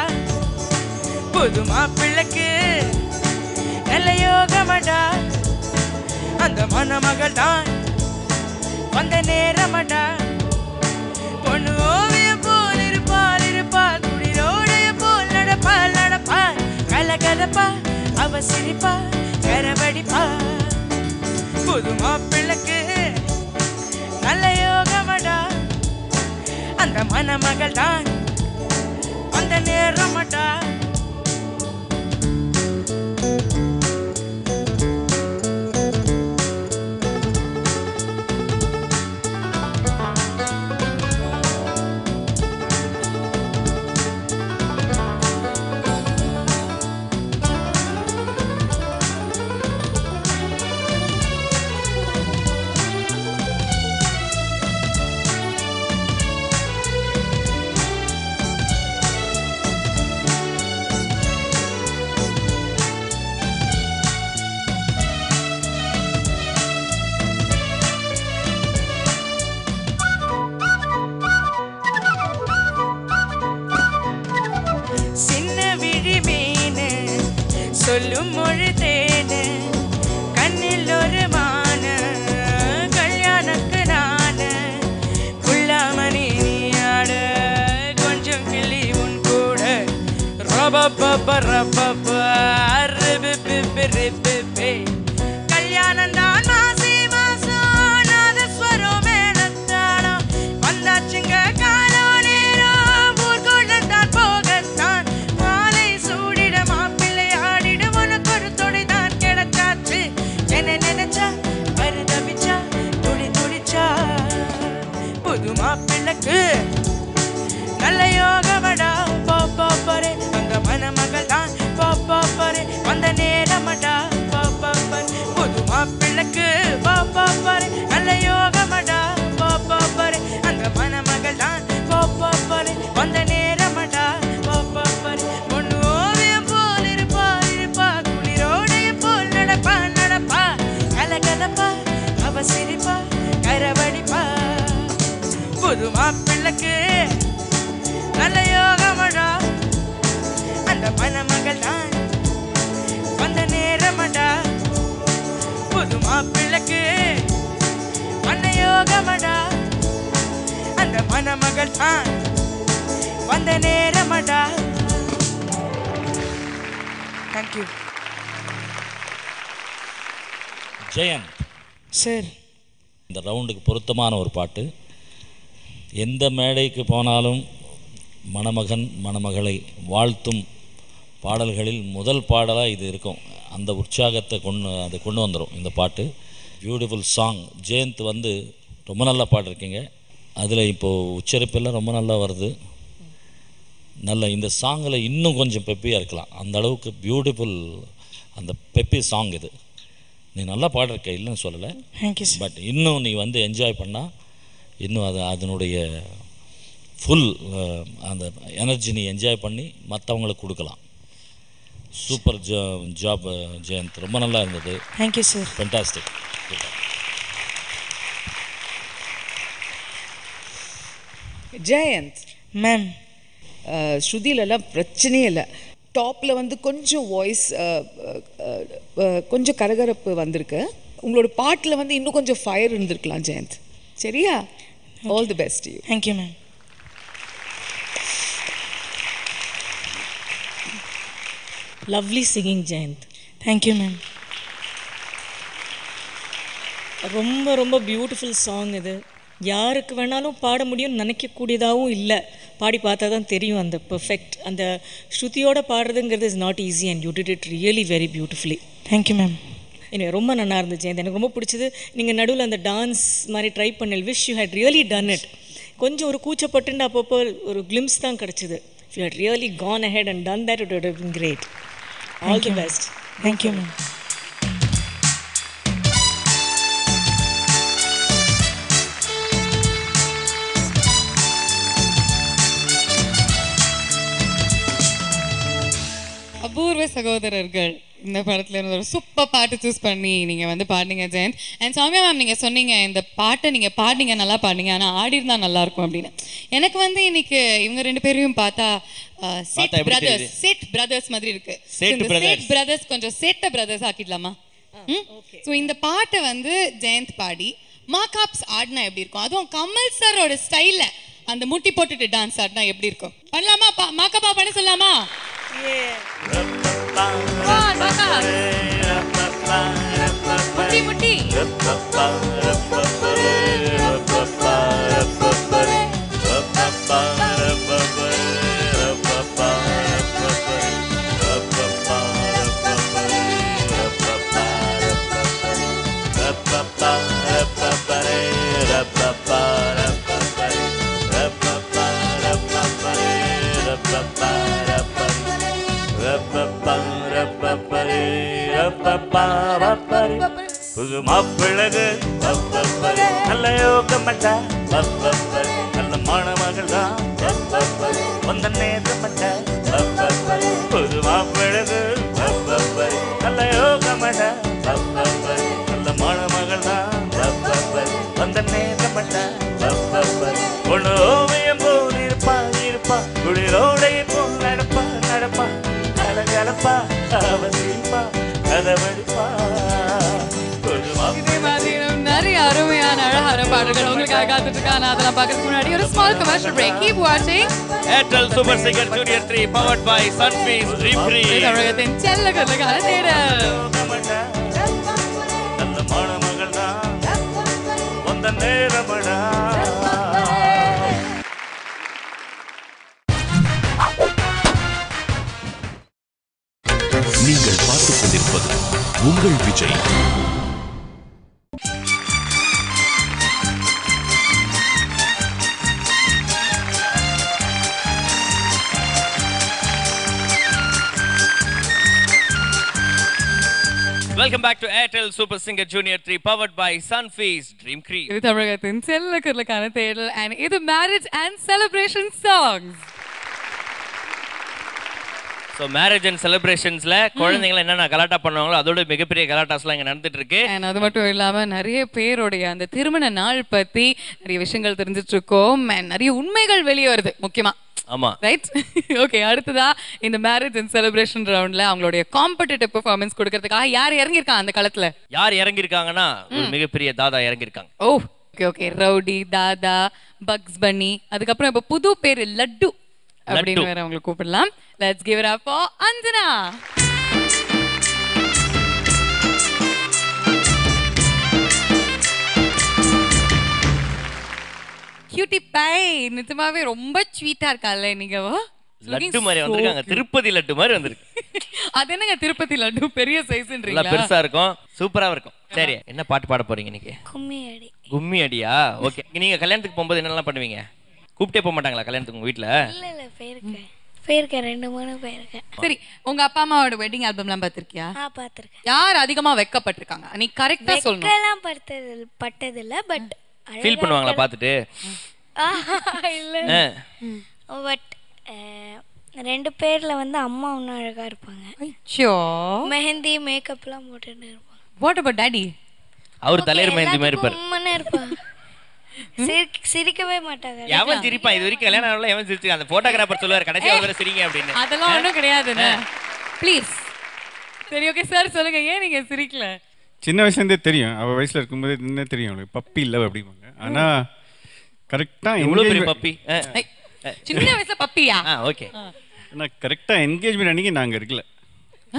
புது மாப்பிள்ளைக்கு நல்ல யோகமடா, அந்த மணமகள் தான் வந்த நேரமடா. பொண்ணு ஓவியம் போல் இருப்பாள் இருப்பாள், குடிரோடைய போல் நடப்பாள் நடப்பாள், கலகலப்பா அவ சிரிப்பா கரவடிப்பா. புது மாப்பிள்ளைக்கு நல்ல யோகமடா, அந்த மணமகள் தான் அந்த நேரமடா. சொல்லும் மொழி தேனு கண்ணில் ஒரு மான கல்யாணக்கு நானு குள்ளாமணி நீயாட கொஞ்சம் கிளி உன் கூட கல்யாணம் தான் மாசி மாசம் நாதஸ்வரம் மேளத்தாளம் வந்தாச்சுங்க காலம் நேரம் ஊர்கோட தான் போகத்தான் மாலை சூடிட மாப்பிள்ளை ஆடிட உனக்கு ஒரு தொடி தான் கிடைச்சாச்சு என்ன நினைச்சா பரிதவிச்சா துடி துடிச்சா புது மாப்பிள்ளைக்கு நல்ல யோகமடா பாப்பாப்பரே அந்த மணமகள் தான் பாப்பாப்பரே அந்த நேரமடா பாப்பாப்பரே புது மாப்பிள்ளைக்கு பாப்பாப்பரே நல்ல யோகமடா பாப்பாப்பரே அந்த மணமகள் தான் பாப்பாப்பரே அந்த நேரமடா பாப்பாப்பரே பொண்ணு ஓவியம் போல் இருப்பா இருப்பா குளிரோடைய போல் நடப்பா நடப்பா கலகலப்பா அவ சிரிப்பா கரவடிப்பா புது மாப்பிள்ளைக்கு நல்ல யோகமடா அந்த மணமகள் தான் வந்த நேரமடா புது மாப்பிள்ளைக்கு நல்ல யோகமடா அந்த மணமகள் தான் வந்த நேரமடா. தேங்க்யூ. ஜெயந்த் சார், இந்த ரவுண்டுக்கு பொருத்தமான ஒரு பாட்டு. எந்த மேடைக்கு போனாலும் மணமகன் மணமகளை வாழ்த்தும் பாடல்களில் முதல் பாடலாக இது இருக்கும். அந்த உற்சாகத்தை கொண்டு வந்துடும் இந்த பாட்டு. Beautiful song. ஜெயந்த் வந்து ரொம்ப நல்லா பாடிருக்கீங்க. அதில் இப்போது உச்சரிப்பெல்லாம் ரொம்ப நல்லா வருது. நல்ல இந்த சாங்கில் இன்னும் கொஞ்சம் பெப்பியாக இருக்கலாம். அந்த அளவுக்கு பியூட்டிஃபுல் அந்த பெப்பி சாங் இது. நீ நல்லா பாடிருக்க, இல்லைன்னு சொல்லலை. பட் இன்னும் நீ வந்து என்ஜாய் பண்ணால் இன்னும் அதனுடைய ஃபுல் அந்த எனர்ஜி நீ என்ஜாய் பண்ணி மற்றவங்களுக்கு கொடுக்கலாம். சூப்பர் ஜாப் ஜெயந்த், ரொம்ப நல்லா இருந்தது. Thank you sir. Fantastic. Jayanth ma'am, ஸ்ருதியிலலாம் பிரச்சனையே இல்லை. டாப்பில் வந்து கொஞ்சம் வாய்ஸ் கொஞ்சம் கரகரப்பு வந்திருக்கு. உங்களோட பாட்டில் வந்து இன்னும் கொஞ்சம் ஃபயர் இருந்திருக்கலாம் ஜெயந்த். சரியா? All the best you. Thank you ma'am. Lovely singing Jayanth. Thank you ma'am. ரொம்ப ரொம்ப பியூட்டிஃபுல் சாங் இது. யாருக்கு வேணாலும் பாட முடியும்னு நினைக்கக்கூடியதாகவும் இல்லை. பாடி பார்த்தா தான் தெரியும் அந்த பெர்ஃபெக்ட். அந்த ஸ்ருதியோடு பாடுறதுங்கிறது is not easy and you did it really very beautifully. Thank you ma'am. எனக்கு ரொம்ப நல்லா இருந்துச்சு ஜெயந்த். எனக்கு ரொம்ப பிடிச்சது நீங்கள் நடுவில் அந்த டான்ஸ் மாதிரி ட்ரை பண்ண. Wish you had really done it. கொஞ்சம் ஒரு கூச்சப்பட்டுன்னு அப்பப்போ ஒரு கிளிம்ஸ் தான் கிடச்சிது. If you had really gone ahead and done that, it would have been great. All the best. Thank you ma'am. Apoorva Sagodharargal இந்த படத்துல இருந்து ஒரு சூப்பர் பாட்டு சூஸ் பண்ணி நீங்க வந்து பாடுனீங்க ஜெயந்த். அண்ட் சௌமியா மேம், நீங்க சொன்னீங்க இந்த பாட்டை நீங்க பாடுனீங்க, நல்லா பாடுனீங்க, ஆனா ஆடி இருந்தா நல்லா இருக்கும் அப்படின்னு. எனக்கு வந்து இன்னைக்கு இவங்க ரெண்டு பேரையும் பார்த்தா சேட் பிரதர்ஸ் மாதிரி இருக்கு. சேட் பிரதர்ஸ் கொஞ்சம் சேட்ட பிரதர்ஸ் ஆக்கிடலாமா? ஸோ இந்த பாட்டை வந்து ஜெயந்த் பாடி மாகாப்ஸ் ஆடினா எப்படி இருக்கும்? அதுவும் கமல் சாரோட ஸ்டைல்ல அந்த முட்டி போட்டுட்டு டான்ஸ் ஆடினா எப்படி இருக்கும்? பண்ணலாமா? மாகாப்பா பண்ண சொல்லலாமா? முட்டி முட்டி புது மாப்பிள்ளகு நல்ல யோகமட்டா, நல்ல மணமகள் தான் வந்த நேரமட்டா. புது மாப்பிள்ளகு நல்ல யோகமட்டா, நல்ல மணமகள் தான் வந்த நேரமட்டா. பொண்ணு ஓவியம் போல் இருப்பா இருப்பா, குளிரோடைய போல் நடப்பா நடப்பா, கலகலப்பா சிரிப்பா அவ சிரிப்பா கதவடிப்பா இதே மாதிரி நிறைய அருமையான அழகான பாடல்கள் உங்களுக்காக காத்துட்டு இருக்காங்க. அதெல்லாம் பார்க்கறதுக்கு முன்னாடி ஒரு ஸ்மால் கமர்ஷியல் பிரேக். கீப் வாட்சிங் Airtel super singer junior 3 powered by Sunfeast dream free. தமிழகத்தின் செல்ல கருக்கான தேடல். நல்ல மணமகள் தான் வந்த நேரமடா. நீங்கள் பார்த்துக் கொண்டிருப்பது உங்கள் Vijay. Welcome back to Airtel Super Singer Junior 3 powered by Sunfeast Dream Cream. இது தமிழகத்தின் செல்ல கருக்கான தேடல் and இது marriage and celebration songs. So marriage and செலிப்ரேஷன்ஸ்ல குழந்தைங்களை என்னென்ன கலாட்டா பண்ணுவாங்களோ அதோட மிகப்பெரிய கலாட்டாஸ்லாம் இங்கே நடந்துட்டு இருக்கு. அண்ட் அது மட்டும் இல்லாமல் நிறைய பேருடைய அந்த திருமண நாள் பற்றி நிறைய விஷயங்கள் தெரிஞ்சிட்டு இருக்கோம். அண்ட் நிறைய உண்மைகள் வெளியே வருது முக்கியமாக. ஆமா ரைட். ஓகே, அடுத்ததா இந்த மேரேஜ் அண்ட் செலிப்ரேஷன் ரவுண்ட்ல அவங்களுடைய காம்படிட்டிவ் பெர்ஃபார்மன்ஸ் கொடுக்கறதுக்காக யார் இறங்கியிருக்காங்க அந்த களத்துல? யார் இறங்கியிருக்காங்கன்னா ஒரு மிகப்பெரிய தாதா இறங்கியிருக்காங்க. ஓ ஓகே ஓகே. ரவுடி, தாதா, பக்ஸ் பன்னி, அதுக்கப்புறம் இப்போ புது பேர் லட்டு அப்படின்னு வேற அவங்களை கூப்பிடலாம். Let's give it up for Anjana. Cutie pie, நிஜமாவே ரொம்ப ஸ்வீட்டா இருக்கால நீங்க. லட்டு மாதிரி வந்திருக்காங்க. திருப்பதி லட்டு மாதிரி வந்திருக்கு. அது என்னங்க திருப்பதி லட்டு பெரிய சைஸ்ன்றீங்களா? நல்லா பெருசா இருக்கும், சூப்பரா இருக்கும். சரி, என்ன பாட்டு பாட போறீங்க இன்னைக்கு? கும்மி அடி. கும்மி அடியா? ஓகே. நீங்க கல்யாணத்துக்கு போகும்போது என்னெல்லாம் பண்ணுவீங்க? கூப்பிட்டே போக மாட்டாங்களா கல்யாணத்துக்கு உங்க வீட்ல? இல்ல போயிருக்கேன் 2-3 போயிருக்கேன். சரி, உங்க அப்பா அம்மாவோட வெட்டிங் ஆல்பம்லாம் பார்த்திருக்கியா? பார்த்திருக்கேன். யார் அதிகமா வெக்கப்பட்டிருக்காங்க? நீ கரெக்ட்டா சொல்லணும். வெக்கலாம் பட்டதில்ல, பட் ஃபீல் பண்ணுவாங்களா பார்த்துட்டு? இல்ல பட் 2 பேர்ல வந்து அம்மா இன்னும் அழகா இருப்பாங்க. ஐயோ, மெஹந்தி மேக்கப்லாம் போட்டுட்டு இருப்பாங்க. What about daddy? அவர் தலையர் மெஹந்தி மாதிரி இருப்பார். உம்மனே இருப்பாங்க. சிரிக்கவே மாட்டாங்க. எவன் சிரிப்பான்? இது வரைக்கும் கல்யாணம் ஆகல, எவன் சிரிச்சு? அந்த போட்டோகிராஃபர் சொல்லுவார் கடைசியா வர சிரிங்க அப்படின்னு. அதெல்லாம் ஒண்ணும் கிடையாதுண்ணே, ப்ளீஸ். சரி ஓகே சார், சொல்லுங்க, ஏன் நீங்க சிரிக்கல? சின்ன வயசுலேருந்தே தெரியும், அவள் வயசில் இருக்கும்போது இன்னும் தெரியும் அவளுக்கு பப்பி இல்லை அப்படிம்பாங்க. ஆனால் கரெக்டாக எவ்வளோ பெரிய பப்பி? சின்ன வயசுல பப்பியா? ஓகே. ஆனால் கரெக்டாக என்கேஜ்மெண்ட் அன்றைக்கி நாங்கள் இருக்கல.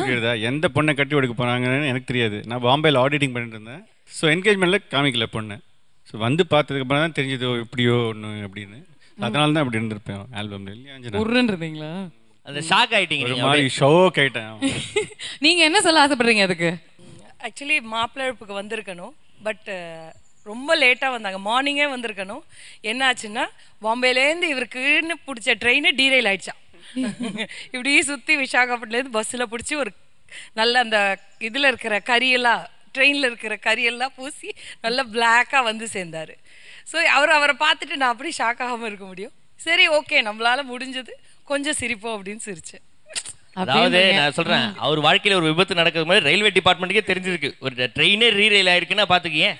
புரியுதா? எந்த பொண்ணை கட்டி கொடுக்க போகிறாங்கன்னு எனக்கு தெரியாது. நான் பாம்பேயில் ஆடிட்டிங் பண்ணிட்டு இருந்தேன். ஸோ என்கேஜ்மெண்ட்டில் காமிக்கல பொண்ணு. ஸோ வந்து பார்த்ததுக்கப்புறம் தான் தெரிஞ்சது இப்படியோ ஒன்று அப்படின்னு. அதனால தான் அப்படி இருந்திருப்பேன் ஆல்பம்ல. இல்லையா? உருன்றீங்களா? அந்த ஷாக் ஆகிட்டீங்க, ஒரு மாதிரி ஷோக் ஆகிட்டேன். நீங்கள் என்ன சொல்ல ஆசைப்படுறீங்க அதுக்கு? ஆக்சுவலி மாப்பிள்ளை வந்திருக்கணும், பட் ரொம்ப லேட்டாக வந்தாங்க. மார்னிங்கே வந்திருக்கணும். என்ன ஆச்சுன்னா, பாம்பேலேருந்து இவருக்குன்னு பிடிச்ச ட்ரெயின் டீரெயில் ஆயிடுச்சான். இப்படி சுற்றி விசாகப்பட்டிலேருந்து பஸ்ஸில் பிடிச்சி ஒரு நல்ல அந்த இதில் இருக்கிற கரியெல்லாம், ட்ரெயினில் இருக்கிற கரியெல்லாம் பூசி நல்லா பிளாக்காக வந்து சேர்ந்தார். ஸோ அவரை பார்த்துட்டு நான் அப்படி ஷாக் ஆகாமல் இருக்க முடியும். சரி ஓகே, நம்மளால முடிஞ்சது, கொஞ்சம் சிரிப்போம் அப்படின்னு சிரிச்சேன். அதாவது நான் சொல்றேன், அவர் வாழ்க்கையில ஒரு விபத்து நடக்கிறது மாதிரி ரயில்வே டிபார்ட்மெண்ட்டுக்கே தெரிஞ்சிருக்கு. ஒரு ட்ரெயினே ரீரெயில் ஆயிருக்குன்னா பாத்துக்கீங்க.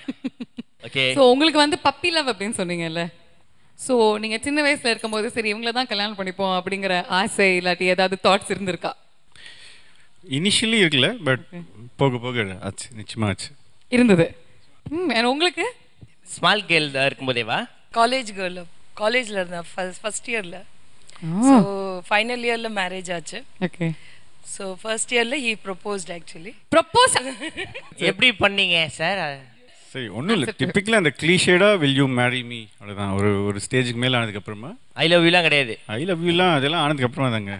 ஓகே. ஸோ உங்களுக்கு வந்து பப்பி லவ் அப்படின்னு சொன்னீங்கல்ல, ஸோ நீங்கள் சின்ன வயசில் இருக்கும்போது சரி இவங்கள தான் கல்யாணம் பண்ணிப்போம் அப்படிங்கிற ஆசை இல்லாட்டி ஏதாவது தாட்ஸ் இருந்திருக்கா? இனிஷியலி இருக்குல்ல, பட் போக போக ஆச்சு, நிச்சயமாக ஆச்சு, இருந்தது. உங்களுக்கு ஸ்மால் கேர்ள் இருக்கும்போதேவா? காலேஜ் கேர்ள், காலேஜில் இருந்தேன் ஃபர்ஸ்ட் இயரில். ஸோ ஃபைனல் இயரில் மேரேஜ் ஆச்சு. ஓகே. ஸோ ஃபர்ஸ்ட் இயரில் ஹீ ப்ரொபோஸ்ட். ஆக்சுவலி ப்ரொபோஸ் எப்படி பண்ணீங்க சார்? சரி, ஒன்றும் இல்லை, டிப்பிக்கலாக அந்த கிளீஷேடாக வில் யூ மேரி மீ அவ்வளோதான். ஒரு ஸ்டேஜுக்கு மேலே ஆனதுக்கப்புறமா ஐ லவ் யூலாம் கிடையாது. ஐ லவ் யூலாம் அதெல்லாம் ஆனதுக்கப்புறமா தாங்க.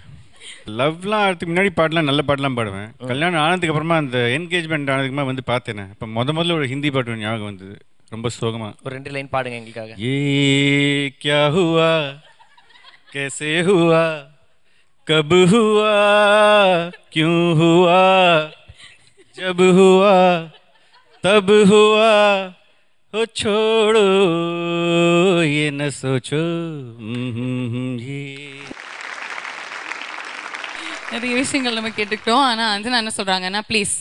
லவ்லாம் ஆகிறதுக்கு முன்னாடி பாட்டெலாம் நல்ல பாட்டெலாம் பாடுவேன். கல்யாணம் ஆனதுக்கப்புறமா அந்த என்கேஜ்மெண்ட் ஆனதுக்குமா வந்து பார்த்தேனே, இப்போ முதல்ல ஒரு ஹிந்தி பாட்டு ஞாபகம் வந்தது, ரொம்ப சோகமாக. ஒரு 2 லைன் பாடுங்க எங்களுக்காக. ये क्या हुआ कैसे हुआ कब हुआ क्यों हुआ जब हुआ तब हुआ हो छोड़ो ये न सोचो ये. நிறைய விஷயங்கள் நம்ம கேட்டுக்கிட்டோம். ஆனால் அஞ்சனா என்ன சொல்கிறாங்கன்னா, ப்ளீஸ்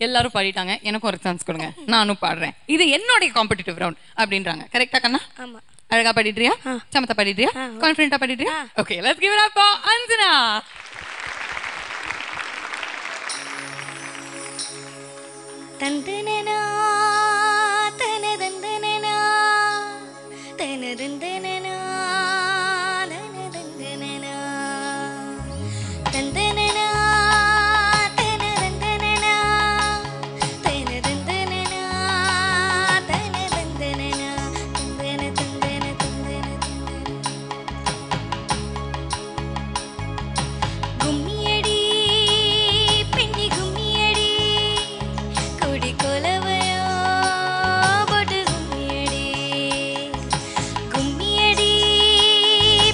எல்லாரும் பாடிட்டாங்க, எனக்கும் ஒரு சான்ஸ் கொடுங்க, நானும் பாடுறேன், இது என்னுடைய காம்படிட்டிவ் ரவுண்ட் அப்படின்றாங்க. கரெக்டா கண்ணா? ஆமாம். அழகா பாடிடுறியா? சமத்தா பாடிடுறியா? கான்ஃபிடென்ட்டா பாடிடுறியா? Okay, let's give it up for Anjana. தந்தனனா தனதந்தனனா தனதந்தனனா தனதந்தனனா தந்தனனா தனதந்தனனா தனதந்தனனா தனதந்தனனா தந்தன தந்தன தந்தன கும்மியடி பெண்ணி கும்மியடி கொடி கொலவையோ போட்டு கும்மியடி கும்மியடி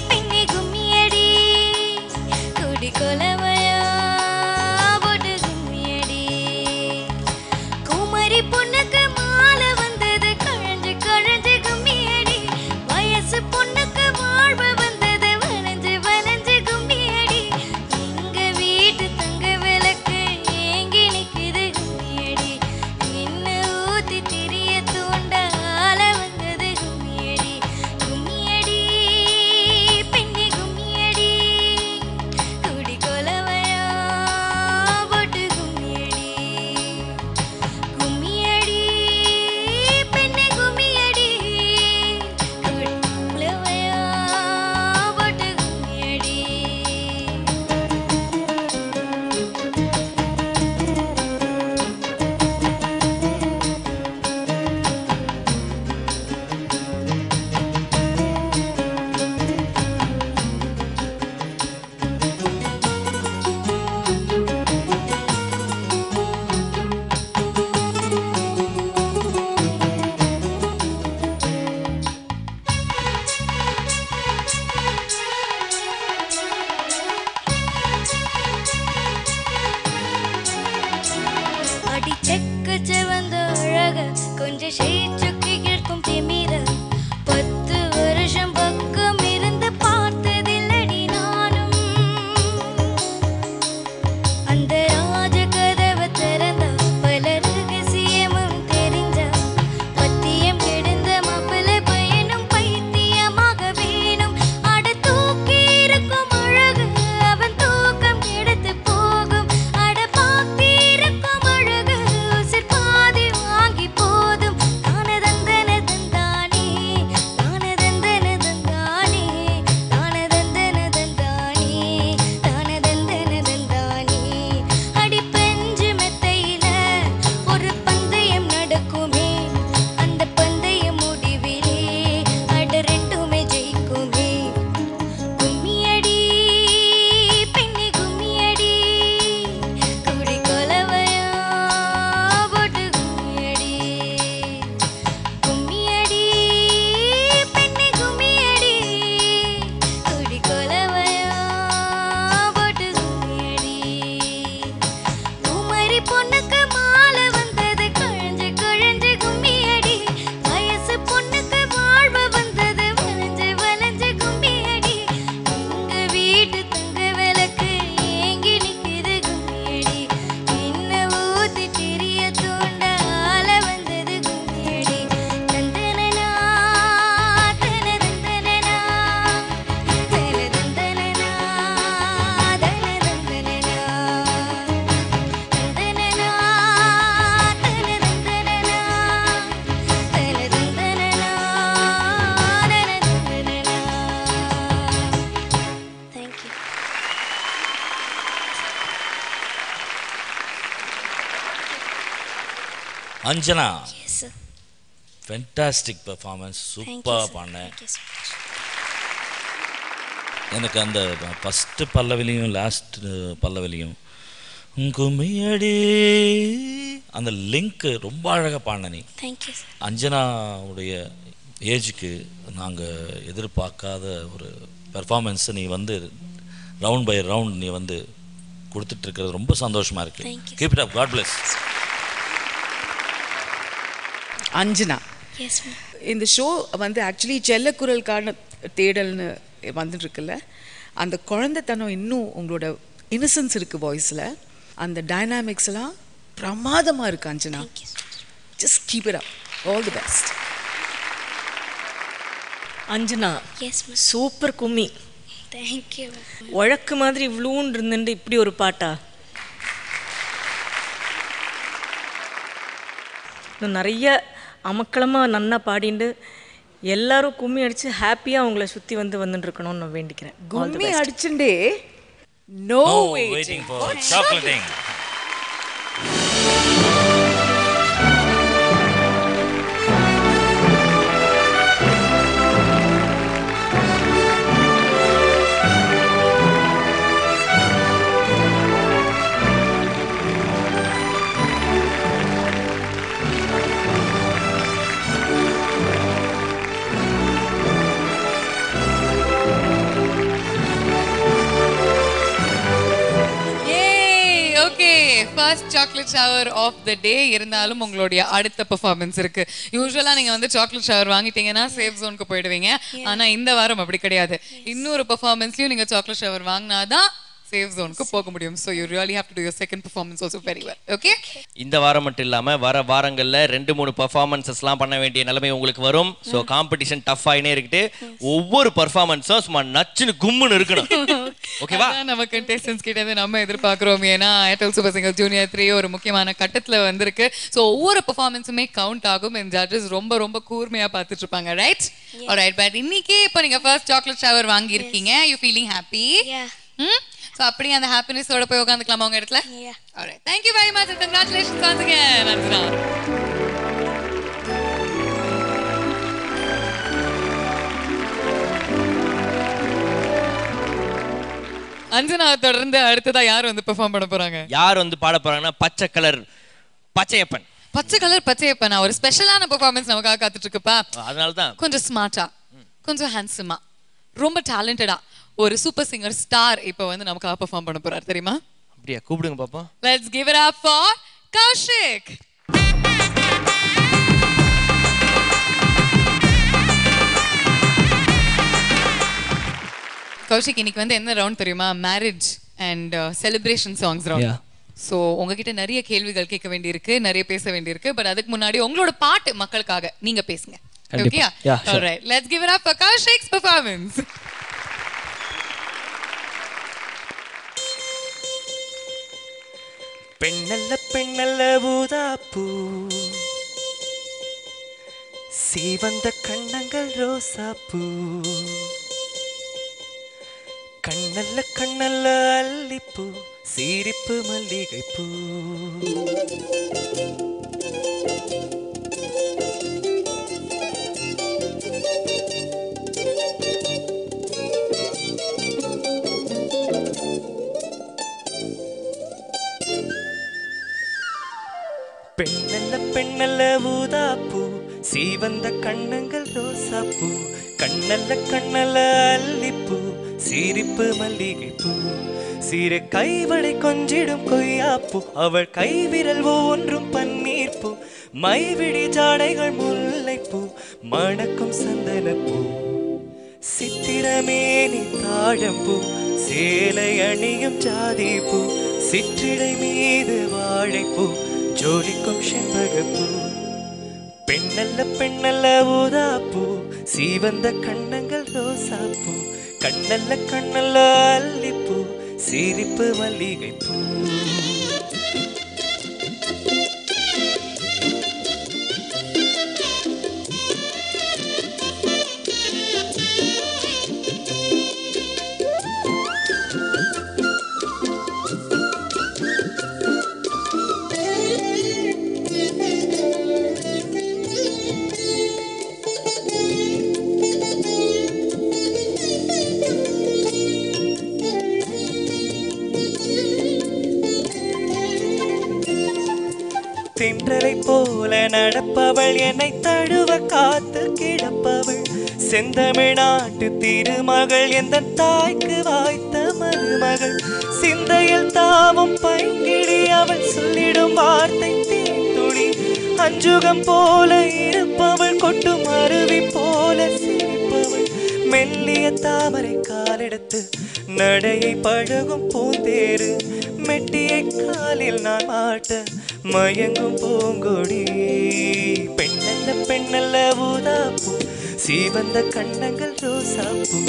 பெண்ணி கும்மியடி கொடி கொலவையோ போட்டு கும்மியடி குமரி பொண்ணுக்கு மாலை வந்தது கழஞ்சு கழஞ்சு கும்மியடி வயசு பொண்ணுக்கு வாழ்வு வந்தது வளைஞ்சு வளைஞ்சு கும்மியடி எங்க வீட்டு தங்க விளக்கு ஏங்கி நிக்குது கும்மியடி என்ன ஊத்தி திரிய தூண்ட ஆள வந்தது கும்மியடி கும்மியடி பெண்ணி கும்மியடி குடி கொலவையோ போட்டு கும்மியடி கும்மியடி பெண்ணி கும்மியடி குடி கொலவையோ போட்டு கும்மியடி அடி செக்க செவந்த அழக கொஞ்சம் சுக்கி கேட்கும் திமிர 10 வருஷம் பக்கம் இருந்து பார்த்ததில்லடி நானும் அந்த ராஜ கதவை திறந்தா பல ரகசியமும் தெரிஞ்சா பத்தியம் கிடந்த மாப்பிள்ளை பையனும் பைத்தியமாக வேணும் அட தூக்கி இருக்கும் அழகு அவன் தூக்கம் கெடுத்து போகும் அட பார்த்திருக்கும் அழகு உசிர் பாதி வாங்கி போதும் தானதந்தன தந்தானே தானதந்தன தந்தானே தானதந்தன தந்தானே தானதந்தன தந்தானே அடி பஞ்சு மெத்தையில ஒரு பந்தயம் நடக்குமே அந்த பந்தயம் முடிவிலே அட ரெண்டுமே ஜெயிக்குமே கும்மியடி பெண்ணி கும்மியடி குடி கொலவையோ போட்டு கும்மியடி கும்மியடி பெண்ணி கும்மியடி குடி கொலவையோ போட்டு கும்மியடி குமரி பொண்ணுக்கு மாலை வந்தது கழஞ்சு கழஞ்சு கும்மியடி வயசு பொண்ணுக்கு வாழ்வு வந்தது வளைஞ்சு வளைஞ்சு கும்மியடி எங்க வீட்டு தங்க விளக்கு ஏங்கி நிக்குது கும்மியடி என்ன ஊத்தி திரிய தூண்ட ஆள வந்தது கும்மியடி தந்தனனா தனதந்தனனா தனதந்தனனா தனதந்தனனா தந்தனனா தனதந்தனனா தனதந்தனனா தனதந்தனனா Thank you. Anjana Yes, sir. Fantastic performance Thank you, சூப்பராக sir. பாடினேன் Thank you so much. எனக்கு அந்த ஃபஸ்ட்டு பல்லவிலையும் லாஸ்ட் பல்லவிலையும் கும்மியடி அந்த லிங்க்கு ரொம்ப அழகாக பாடின நீ Thank you, sir. அஞ்சனாவுடைய ஏஜுக்கு நாங்கள் எதிர்பார்க்காத ஒரு பெர்ஃபார்மன்ஸை நீ வந்து ரவுண்ட் பை ரவுண்ட் நீ வந்து கொடுத்துட்ருக்கிறது ரொம்ப சந்தோஷமாக இருக்குது. Thank you. Keep it up, God bless. Anjana Yes, ma'am. இந்த ஷோ வந்து ஆக்சுவலி செல்லக்குரலுக்கான தேடல்னு வந்துட்டு இருக்குல்ல, அந்த குழந்தைத்தனம் இன்னும் உங்களோட இன்னசென்ஸ் இருக்குது வாய்ஸில், அந்த டைனாமிக்ஸ் எல்லாம் பிரமாதமாக இருக்குது Anjana. Just keep it up, all the best. Anjana Yes, ma'am. Super Kummi. Thank you. வழக்கு மாதிரி இவ்வளோன்னு இருந்துட்டு இப்படி ஒரு பாட்டா? இன்னும் நிறைய அமக்களமாக நன்னா பாடிண்டு எல்லாரும் கும்மி அடித்து ஹாப்பியாக அவங்கள சுற்றி வந்துட்டு இருக்கணும்னு நான் வேண்டிக்கிறேன். கும்மி அடிச்சுட்டே no waiting for chocolating. First chocolate shower of the day. இருந்தாலும் உங்களுடைய அடுத்த பெர்ஃபார்மன்ஸ் இருக்கு. யூஸ்வலா நீங்க வந்து சாக்லேட் ஷவர் வாங்கிட்டீங்கன்னா சேஃப் ஜோனுக்கு போயிடுவீங்க. ஆனா இந்த வாரம் அப்படி கிடையாது. இன்னொரு பெர்ஃபார்மன்ஸ்லயும் நீங்க சாக்லேட் ஷவர் வாங்கினாதான் சேஃப் ஜோனுக்கு போக முடியும். So you really have to do your second performance also very well. Okay? இந்த வாரம் மட்டும் இல்லாம வர வாரங்கள்ல 2-3 பெர்ஃபார்மன்ஸஸ்லாம் பண்ண வேண்டிய நிலைமை உங்களுக்கு வரும். ஸோ காம்படிஷன் டஃப் ஆயினே இருக்குது. ஒவ்வொரு பெர்ஃபார்மன்ஸும் சும்மா நச்சுன்னு கும்முன்னு இருக்கணும். ஓகேவா? நம்ம கண்டெஸ்டன்ஸ் கிட்ட இருந்து நம்ம எதிர்பார்க்கிறோம். ஏன்னா ஏர்டெல் சூப்பர் சிங்கர் ஜூனியர் 3 ஒரு முக்கியமான கட்டத்துல வந்திருக்கு. ஸோ ஒவ்வொரு பெர்ஃபார்மன்ஸுமே கவுண்ட் ஆகும். இந்த ஜட்ஜஸ் ரொம்ப ரொம்ப கூர்மையா பார்த்துட்டு இருப்பாங்க. ரைட்? ஆல்ரைட். பட் இன்னைக்கு இப்போ நீங்க ஃபர்ஸ்ட் சாக்லேட் ஷவர் வாங்கி இருக்கீங்க. You feeling happy? So அப்படியே அந்த ஹாப்பினஸோட போய் உட்காந்துக்கலாமா உங்க இடத்துல? Alright. Thank you very much and congratulations once again, Anjana. Anjana தொடர்ந்து அடுத்ததா யார் வந்து பெர்ஃபார்ம் பண்ண போறாங்க? யார் வந்து பாட போறாங்கன்னா பச்சை கலர் பச்சையப்பன். பச்சை கலர் பச்சையப்பன் ஒரு ஸ்பெஷலான பெர்ஃபார்மன்ஸ் நமக்காக காத்துட்டு இருக்குப்பா. அதனால தான் கொஞ்சம் ஸ்மார்ட்டா, கொஞ்சம் ஹேண்ட்ஸமா, ரொம்ப டேலண்டடா ஒரு சூப்பர் சிங்கர் ஸ்டார் இப்போ வந்து நமக்காக பெர்ஃபார்ம் பண்ண போறார். தெரியுமா? அப்படியே கூப்பிடுங்க பாப்போம். Let's give it up for Kaushik. Kaushik, இன்னைக்கு வந்து என்ன ரவுண்ட் தெரியுமா? Marriage and celebration songs round. So உங்ககிட்ட நிறைய கேள்விகள் கேட்க வேண்டியிருக்கு, நிறைய பேச வேண்டியிருக்கு. பட் அதுக்கு முன்னாடி உங்களோட பாட்டு மக்களுக்காக நீங்க பேசுங்க. Okay? All right. Let's give it up for Kaushik's performance. பெண்ணல்ல பெண்ணல்ல ஊதாப்பூ, சீவந்த கண்ணங்கள் ரோசாப்பூ, கண்ணல்ல கண்ணல்ல அல்லிப்பூ, சிரிப்பு மல்லிகைப்பூ. பெண்ணல்ல பெண்ணல்ல ஊதாப்பூ, சீவந்த கண்ணங்கள் ரோசாப்பூ, கண்ணல்ல கண்ணல்ல அல்லிப்பூ, சிரிப்பு மல்லிகைப்பூ, சிறு கைவளை கொஞ்சிடும் கொய்யாப்பூ, அவள் கைவிரல் ஒன்றும் பன்னீர்ப்பூ, மைவிழி ஜாடைகள் முல்லைப்பூ, மணக்கும் சந்தனப்பூ, சித்திரமேனி தாழம்பூ, சேலை அணியும் ஜாதிப்பூ, சிற்றிடை மீது வாழைப்பூ, ஜோலிக்கும் செண்பகப்பூ. பெண்ணல்ல பெண்ணல்ல ஊதாப்பூ, சீவந்த கண்ணங்கள் ரோசாப்பூ, கண்ணல்ல கண்ணல்ல அல்லிப்பூ, சிரிப்பு மல்லிகைப்பூ. தென்றலை போல நடப்பவள், என்னை தழுவ காத்து கிடப்பவள், செந்தமிழ்நாட்டு திருமகள், எந்த தாய்க்கு வாய்த்த மருமகள், சிந்தையில் தாவும் பைங்கிழி, அவள் சொல்லிடும் வார்த்தை தேன்துளி, அஞ்சுகம் போல இருப்பவள், கொட்டும் அருவி போல சிரிப்பவள், மெல்லிய தாமரை காலெடுத்து நடையை பழகும் பூந்தேரு, மெட்டியை காலில் நான் மாட்ட மயங்கும் பூங்கொடி. பெண்ணல்ல பெண்ணல்ல ஊதாப்பூ, சீவந்த கண்ணங்கள் ரோசாப்பூ,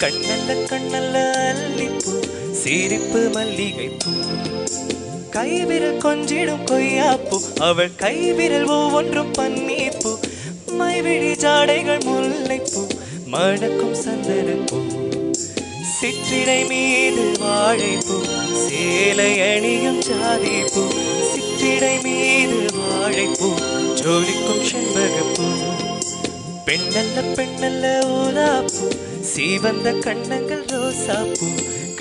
கண்ணல்ல கண்ணல்ல அல்லிப்பூ, சிரிப்பு மல்லிகைப்பூ. கைவிரல் கொஞ்சிடும் கொய்யாப்பூ அவள் கைவிரல் ஒவ்வொன்றும் பன்னீர்ப்பூ மைவிழி ஜாடைகள் முல்லைப்பூ மணக்கும் சந்தனப்பூ சிற்றிடை மீது வாழைப்பூ சேலை அணியும் ஜாதிப்பூ சிற்றிடை மீது வாழைப்பூ ஜோலிக்கும் செண்பகப்பூ பெண்ணல்ல பெண்ணல்ல ஊதாப்பூ சீவந்த கண்ணங்கள் ரோசாப்பூ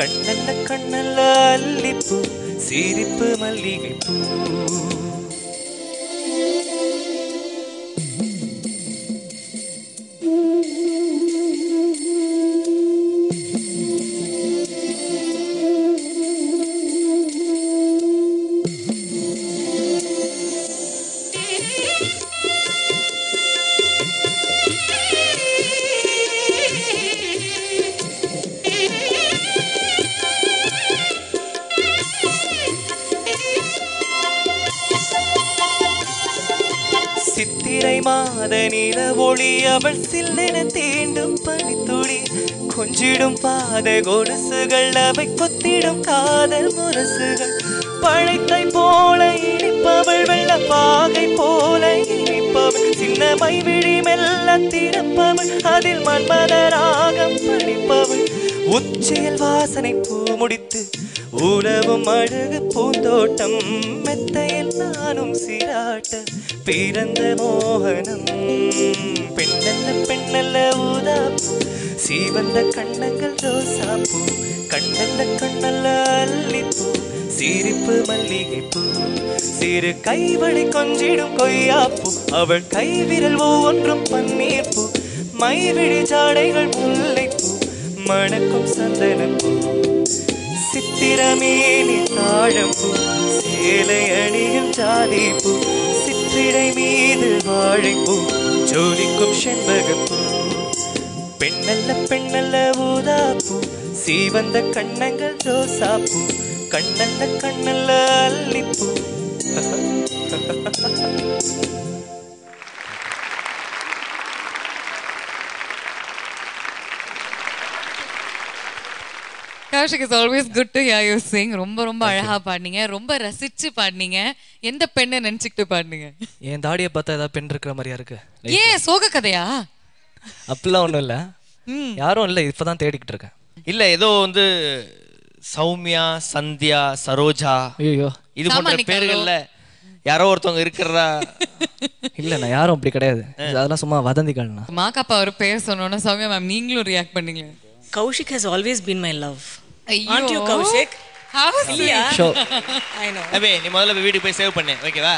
கண்ணல்ல கண்ணல்ல அல்லிப்பூ சிரிப்பு மல்லிகைப்பூ சித்திரை மாத நில ஒளி அவள் சில்லென தீண்டும் பனித்துளி கொஞ்சிடும் பாத கொலுசுகள் அவை கொத்திடும் காதல் முரசுகள் பழைத்தை போல இனிப்பவள் வெள்ளப்பாகை போல இனிப்பவள் சின்னமை விழி மெல்ல திறப்பவள் அதில் மன்மத ராகம் படிப்பவள் உச்சியில் வாசனை பூ முடித்து உலவும் அழகு பூந்தோட்டம் மெத்தையில் நானும் சீராட்ட பிறந்த மோகனம் பெண்ணல்ல பெண்ணல்ல ஊதாப்பூ சீவந்த கண்ணங்கள் ரோசாப்பூ கண்ணல்ல கண்ணல்ல அல்லிப்பூ சிரிப்பு மல்லிகைப்பூ சிறு கைவழி கொஞ்சிடும் கொய்யாப்பூ அவள் கைவிரல் ஒவ்வொன்றும் பன்னீர்ப்பூ மைவிழி ஜாடைகள் முல்லைப்பூ மணக்கும் சந்தனப்பூ சித்திரமேனி தாழம்பூ சேலை அணியும் ஜாதிப்பூ சிற்றிடை மீது வாழைப்பூ ஜோலிக்கும் செண்பகப்பூ பெண்ணல்ல பெண்ணல்ல ஊதாப்பூ சீவந்த கண்ணங்கள் ரோசாப்பூ கண்ணல்ல கண்ணல்ல அல்லிப்பூ Kaushik, it's always good to hear you sing. ரொம்ப ரொம்ப அழகா பாடுனீங்க, ரொம்ப ரசிச்சு பாடுனீங்க. எந்த பெண்ணை நினைச்சிட்டு பாடுனீங்க? என் தாடியை பார்த்தா ஏதாவது பெண் இருக்கிற மாதிரியா இருக்கு? ஏன் சோக கதையா? அப்படிலாம் ஒன்றும் இல்லை, யாரும் இல்லை, இப்போதான் தேடிக்கிட்டு இருக்கேன். இல்லை ஏதோ வந்து சௌமியா, சந்தியா, சரோஜா, ஐயோ இது போன்ற பேர்கள்ல யாரோ ஒருத்தவங்க இருக்கிறதா? இல்லை, நான் யாரும் அப்படி கிடையாது, அதெல்லாம் சும்மா வதந்திகள்னா. மாக்காப்பா ஒரு பேர் சொன்னோன்னா சௌமியா மேம் நீங்களும் ரியாக்ட் பண்ணீங்க. Kaushik has always been my love. Aren't you, Kaushik? How sweet. Sure. I know. அபே நீ முதல்ல வீடியோ போய் சேவ் பண்ணு, ஓகேவா?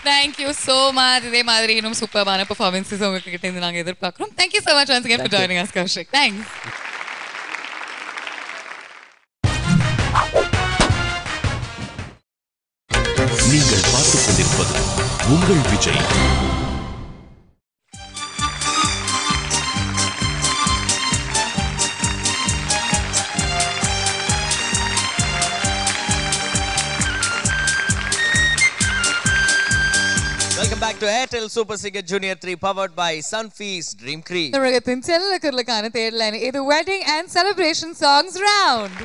Thank you so much. இதே மாதிரி இன்னும் சூப்பரான பெர்ஃபார்மன்ஸஸ் உங்ககிட்ட இருந்து நாங்க எதிர்பார்க்கிறோம். Thank you so much once again for joining us, Kaushik. Thanks. நீங்கள் பார்த்துக் கொண்டிருப்பது உங்கள் Vijay. Welcome back to Airtel Super Singer Junior 3 powered by Sunfeast Dream Cream. தமிழகத்தின் செல்லக்குரலுக்கான தேடலான இது wedding and celebration songs round.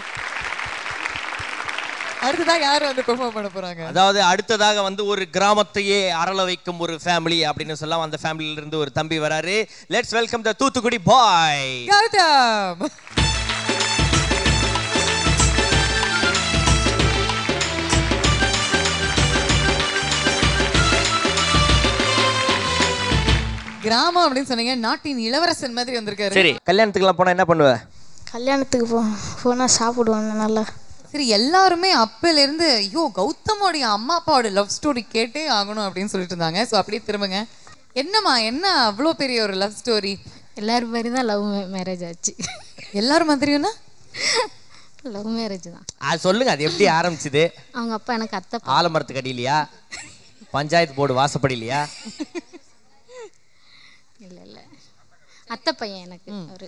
அடுத்ததாக யார் வந்து பெர்ஃபார்ம் பண்ண போறாங்க? அதாவது அடுத்ததாக வந்து ஒரு கிராமத்தையே அரள வைக்கும் ஒரு ஃபேமிலி அப்படின்னு சொல்லலாம். அந்த ஃபேமிலியில இருந்து ஒரு தம்பி வராரு. லெட்ஸ் வெல்கம் தி தூத்துக்குடி பாய் கௌதம். கிராமம் அப்படின்னு சொன்னீங்க, நாட்டின் இளவரசன் மாதிரி வந்திருக்காரு. சரி, கல்யாணத்துக்குலாம் போனா என்ன பண்ணுவ? கல்யாணத்துக்கு போனா சாப்பிடுவாங்க நல்லா. சரி, எல்லாருமே அப்பல இருந்து ஐயோ கௌதமோடைய அம்மா அப்பாவோட லவ் ஸ்டோரி கேட்டே ஆகணும் அப்படின்னு சொல்லிட்டு இருந்தாங்க. ஸோ அப்படியே திரும்புங்க, என்னம்மா என்ன அவ்வளோ பெரிய ஒரு லவ் ஸ்டோரி? எல்லாரும் மாதிரி தான் லவ் மேரேஜ் ஆச்சு. எல்லாரும் மாதிரியும்னா லவ் மேரேஜ் தான். அது சொல்லுங்க, அது எப்படி ஆரம்பிச்சது? அவங்க அப்பா எனக்கு அத்தை. ஆலமரத்துக்கு அடியிலையா, பஞ்சாயத்து போர்டு வாசப்படியிலையா? இல்லை இல்லை, அத்தை பையன் எனக்கு ஒரு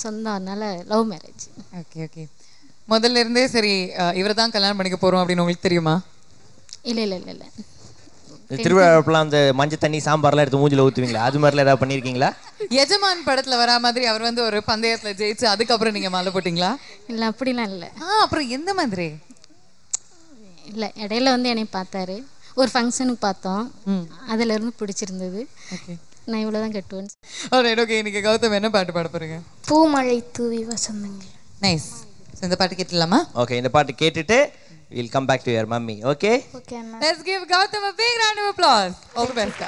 சொந்தம், அதனால லவ் மேரேஜ். Okay okay. முதல்ல இருந்தே சரி இவரை தான் கல்யாணம் பண்ணிக்க போறோம் அப்படின்னு உங்களுக்கு தெரியுமா? இல்லை இல்லை இல்லை இல்லை. திருவிழாப்பெல்லாம் அந்த மஞ்சள் தண்ணி சாம்பார்லாம் எடுத்து மூஞ்சில ஊற்றுவீங்களா? அது மாதிரிலாம் ஏதாவது பண்ணியிருக்கீங்களா? எஜமான் படத்துல வரா மாதிரி அவர் வந்து ஒரு பந்தயத்துல ஜெயிச்சு அதுக்கப்புறம் நீங்க மாலை போட்டீங்களா? இல்லை அப்படிலாம் இல்லை. அப்புறம் எந்த மாதிரி? இல்லை, இடையில வந்து என்னை பார்த்தாரு. ஒரு ஃபங்க்ஷனுக்கு பார்த்தோம், அதிலிருந்து பிடிச்சிருந்தது. நான் இவ்வளோ தான் கட்டுவேன். ஓகே, இன்னைக்கு கௌதம் என்ன பாட்டு பாட போறீங்க? பூமழை தூவி வசந்தங்கள். நைஸ். இந்த பாட்டு கேட்டுலாமா? ஓகே, இந்த பாட்டு கேட்டுட்டு we'll come back to your mummy. Okay? Okay, Anna. Let's give Gautam a big round of applause. All the best.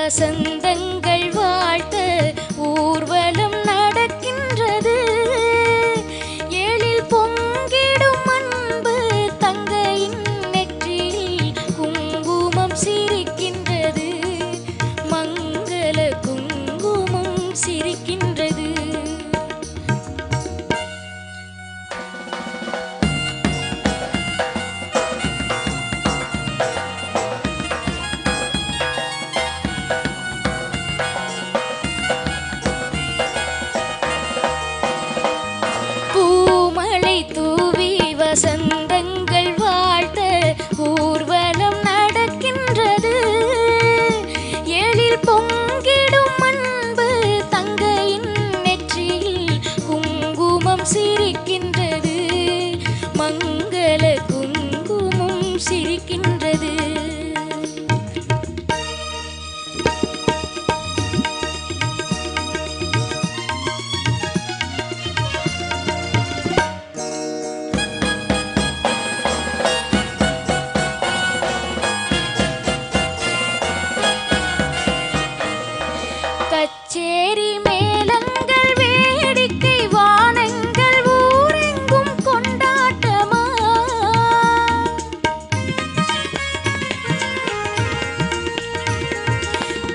வசந்தங்கள் வாழ்த்த ஊர்வலம் நடக்கின்றது. எழில் பொங்கிடும் அன்பு தங்கையின் நெற்றியில் குங்குமம் சிரிக்கின்றது. மங்கள குங்குமம் சிரிக்கின்றது. வசந்தங்கள் வாழ்த்த ஊர்வலம் நடக்கின்றது. எழில் பொங்கிடும் அன்பு தங்கையின் நெற்றியில் குங்குமம் சிரிக்கின்றது. மங்கள குங்குமம் சிரிக்கின்றது. கச்சேரி மேளங்கள் வேடிக்கை வானங்கள் ஊரெங்கும் கொண்டாட்டமா.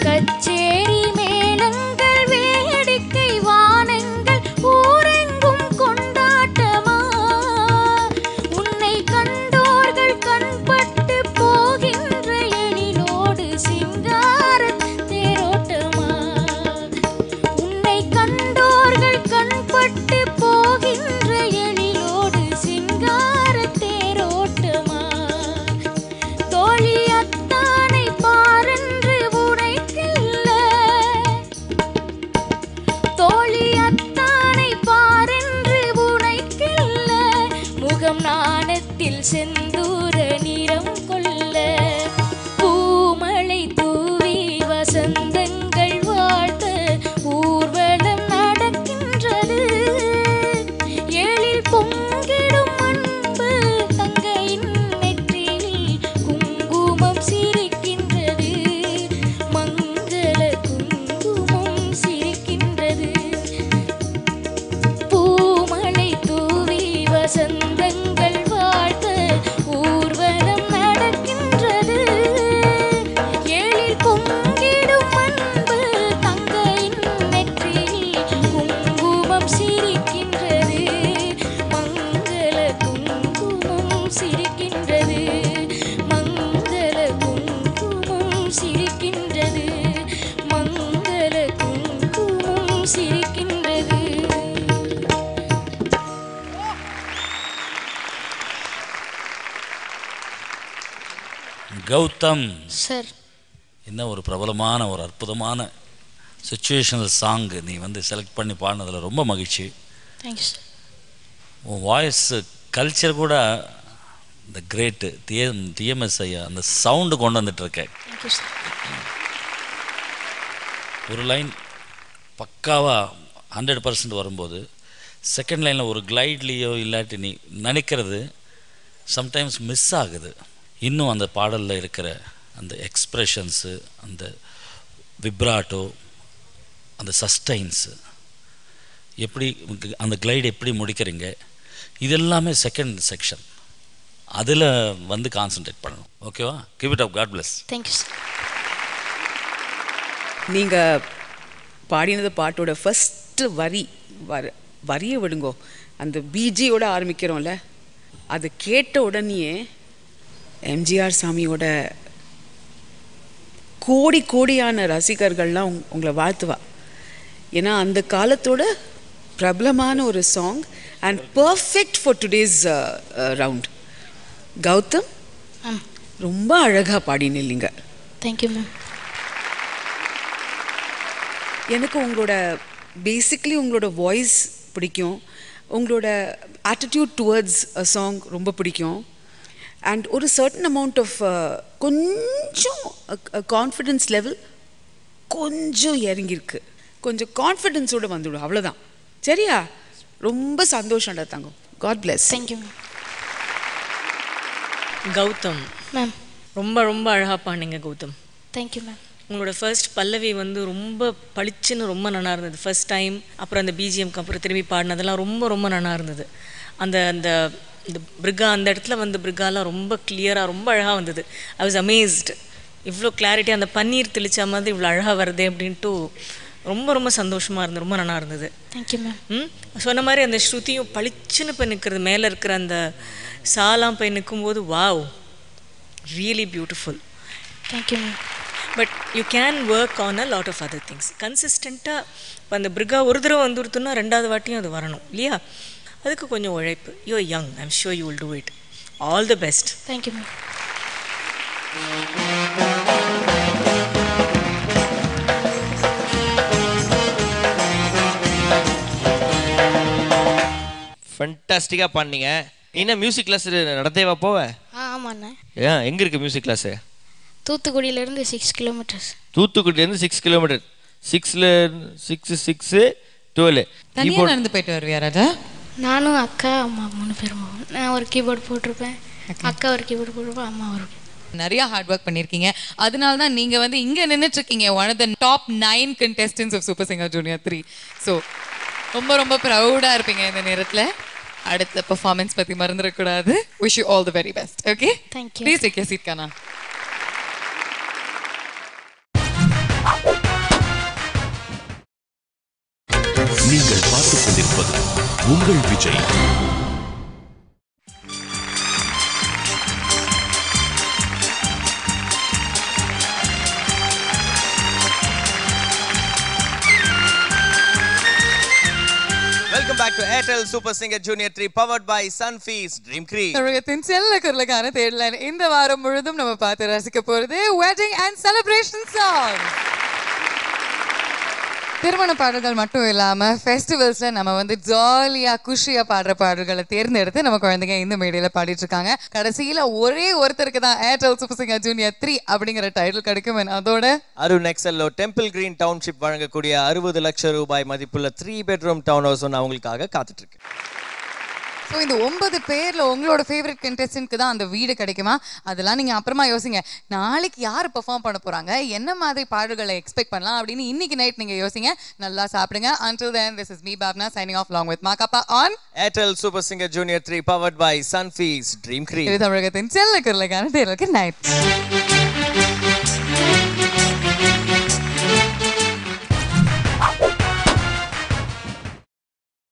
கச்சேரி மேளங்கள் வேடிக்கை வானங்கள் ஊரெங்கும் கொண்டாட்டமா. உன்னை கண்டோர்கள் கண்பட்டு போகின்ற எழிலோடு சிங்கார தேரோட்டமா. கண்டோர்கள் கண்பட்டு போகின்ற எழிலோடு சிங்கார தேரோட்டமா. தோழி அத்தானை பாரென்று உரைக்கில்ல. தோழி அத்தானை பாரென்று உரைக்கில்ல. முகம் நாணத்தில் செந்தூர நிறம் கொள்ள. பூமழை தூவி வசந்தங்கள் வாழ்த்த ஊர்வலம் நடக்கின்றது. எழில் பொங்கிடும் அன்பு தங்கையின் நெற்றியில் குங்குமம் சிரிக்கின்றது. மங்கள குங்குமம் சிரிக்கின்றது. பூமழை தூவி வசந்தங்கள் வாழ்த்த ஊர்வலம் நடக்கின்றது. எழில் பொங்கிடும் அன்பு தங்கையின் நெற்றியில் குங்குமம் சிரிக்கின்றது. மங்கள குங்குமம் சிரிக்கின்றது. மங்கள குங்குமம் சிரிக்கின்றது. மங்கள குங்குமம் சிரிக்கின்றது. கௌதம் சார், என்ன ஒரு பிரபலமான ஒரு அற்புதமான சுச்சுவேஷனல் சாங் நீ வந்து செலக்ட் பண்ணி பாடினதில் ரொம்ப மகிழ்ச்சி. Thank you sir. உன் வாய்ஸ் கல்ச்சர் கூட இந்த கிரேட்டு டிஎம்எஸ் ஐயா அந்த சவுண்டு கொண்டு வந்துட்டுருக்கேன். Thank you sir. ஒரு லைன் பக்காவாக 100% வரும்போது செகண்ட் லைனில் ஒரு கிளைட்லேயோ இல்லாட்டி நீ நினைக்கிறது சம்டைம்ஸ் மிஸ் ஆகுது. இன்னும் அந்த பாடலில் இருக்கிற அந்த எக்ஸ்ப்ரெஷன்ஸு, அந்த விப்ராட்டோ, அந்த சஸ்டைன்ஸு, எப்படி அந்த கிளைடு எப்படி முடிக்கிறீங்க, இதெல்லாமே செகண்ட் செக்ஷன். அதில் வந்து கான்சன்ட்ரேட் பண்ணணும். ஓகேவா? Give it up. God bless. Thank you sir. நீங்கள் பாடினது பாட்டோட ஃபஸ்ட்டு வரியை விடுங்கோ. அந்த பிஜியோட ஆரம்பிக்கிறோம்ல, அது கேட்ட உடனேயே எம்ஜிஆர் சாமியோட கோடி கோடியான ரசிகர்கள்லாம் உங்களை வாழ்த்துவா. ஏன்னா அந்த காலத்தோட பிரபலமான ஒரு song and perfect for today's round. Gautham ரொம்ப அழகாக பாடினில்லிங்க. Thank you ma'am. எனக்கு உங்களோட பேசிக்லி உங்களோட வாய்ஸ் பிடிக்கும், உங்களோட ஆட்டிடியூட் டுவர்ட்ஸ் அ சாங் ரொம்ப பிடிக்கும். அண்ட் ஒரு சர்டன் அமௌண்ட் ஆஃப் கொஞ்சம் கான்ஃபிடென்ஸ் லெவல் கொஞ்சம் இறங்கியிருக்கு. கொஞ்சம் கான்ஃபிடென்ஸோடு வந்துவிடும், அவ்வளோதான். சரியா? ரொம்ப சந்தோஷம்டா தங்கம். God bless. Thank you ma'am. Gautham ma'am ரொம்ப ரொம்ப அழகாக பாடினீங்க கௌதம். Thank you ma'am. உங்களோட ஃபர்ஸ்ட் பல்லவி வந்து ரொம்ப பளிச்சுன்னு ரொம்ப நல்லா இருந்தது ஃபர்ஸ்ட் டைம். அப்புறம் அந்த பிஜிஎம்க்கு அப்புறம் திரும்பி பாடினதெல்லாம் ரொம்ப ரொம்ப நல்லா இருந்தது. அந்த அந்த இந்த பிரிகா அந்த இடத்துல வந்து பிரிகாலாம் ரொம்ப கிளியராக ரொம்ப அழகாக வந்தது. I was amazed. இவ்வளோ கிளாரிட்டி, அந்த பன்னீர் தெளிச்ச மாதிரி இவ்வளோ அழகாக வருதே அப்படின்ட்டு ரொம்ப ரொம்ப சந்தோஷமாக இருந்தது. ரொம்ப நல்லா இருந்தது. Thank you ma'am. சொன்ன மாதிரி அந்த ஸ்ருதியும் பளிச்சுன்னு போய் நிற்கிறது, மேலே இருக்கிற அந்த சாலாம் போய் நிற்கும்போது wow, really beautiful. Thank you ma'am. But you can work on a lot of other things. கன்சிஸ்டண்ட்டாக இப்போ அந்த பிரிகா ஒரு தடவை வந்துருத்துன்னா ரெண்டாவது வாட்டியும் அது வரணும் இல்லையா? அதுக்கு கொஞ்சம் உழைப்பு. You are young, I am sure you will do it. All the best. Thank you ma'am. ஃபண்டாஸ்டிக்காக பண்ணீங்க. என்ன மியூசிக் கிளாஸ் நடத்தேவா போவ? ஆமாண்ணே. ஏன் எங்கே இருக்குது மியூசிக் கிளாஸு? தூத்துக்குடியிலேருந்து 6 கிலோமீட்டர்ஸ். தூத்துக்குடியிலேருந்து 6 கிலோமீட்டர். 6 12 தனியாக நடந்து போயிட்டு வருவியா ராஜா? நானும் அக்கா அம்மா 3 பேரும் போவோம். நான் ஒரு கீபோர்டு போட்டிருப்பேன், அக்கா ஒரு கீபோர்டு போட்டிருப்பேன், அம்மா ஒரு. நிறைய ஹார்ட் ஒர்க் பண்ணியிருக்கீங்க. அதனால தான் நீங்கள் வந்து இங்கே நின்றுட்டுருக்கீங்க, one of the top 9 contestants of super singer junior 3. So ரொம்ப ரொம்ப ப்ரௌடாக இருப்பீங்க இந்த நேரத்தில். அடுத்த பெர்ஃபார்மன்ஸ் பற்றி மறந்துடக்கூடாது. Wish you all the very best. Okay, thank you. Please take your seat கண்ணா. நீங்கள் பார்த்துக் கொண்டிருப்பது உங்கள் Vijay. Welcome back to Airtel Super Singer Junior 3 powered by Sunfeast Dream Creek. தமிழகத்தின் செல்ல குரலுக்கான தேடல் இந்த வாரம் முழுதும் நம்ம பார்த்து ரசிக்க போகிறது வெட்டிங் அண்ட் செலிப்ரேஷன் சாங். திருமண பாடல்கள் மட்டும் இல்லாமல் ஃபெஸ்டிவல்ஸில் நம்ம வந்து ஜாலியாக குஷியாக பாடுற பாடல்களை தேர்ந்தெடுத்து நம்ம குழந்தைங்க இந்த மேடையில் பாடிட்டு இருக்காங்க. கடைசியில் ஒரே ஒருத்தருக்கு தான் ஏர்டெல் சூப்பர் சிங்கர் ஜூனியர் 3 அப்படிங்கிற டைட்டில் கிடைக்கும். அதோட அருண் எக்ஸல்லோ டெம்பிள் கிரீன் டவுன்ஷிப் வழங்கக்கூடிய 60 லட்சம் ரூபாய் மதிப்புள்ள 3 பெட்ரூம் டவுன் ஹவுஸ் ஒன்று அவங்களுக்காக காத்துட்டு இருக்கு. ஸோ இந்த 9 பேரில் உங்களோட ஃபேவரட் கண்டெஸ்டன்ட்க்கு தான் அந்த வீடு கிடைக்குமா? அதெல்லாம் நீங்கள் அப்புறமா யோசிங்க. நாளைக்கு யார் பெர்ஃபார்ம் பண்ண போகிறாங்க, என்ன மாதிரி பாடல்களை எக்ஸ்பெக்ட் பண்ணலாம் அப்படின்னு இன்னைக்கு நைட் நீங்கள் யோசிங்க. நல்லா சாப்பிடுங்க. Until then, this is me Bhavna signing off along with Makappa on Airtel Super Singer Junior 3 powered by Sunfeast Dream Creek. இது தமிழகத்தின் செல்ல குரலுக்கான தேர்தலுக்கு நைட்.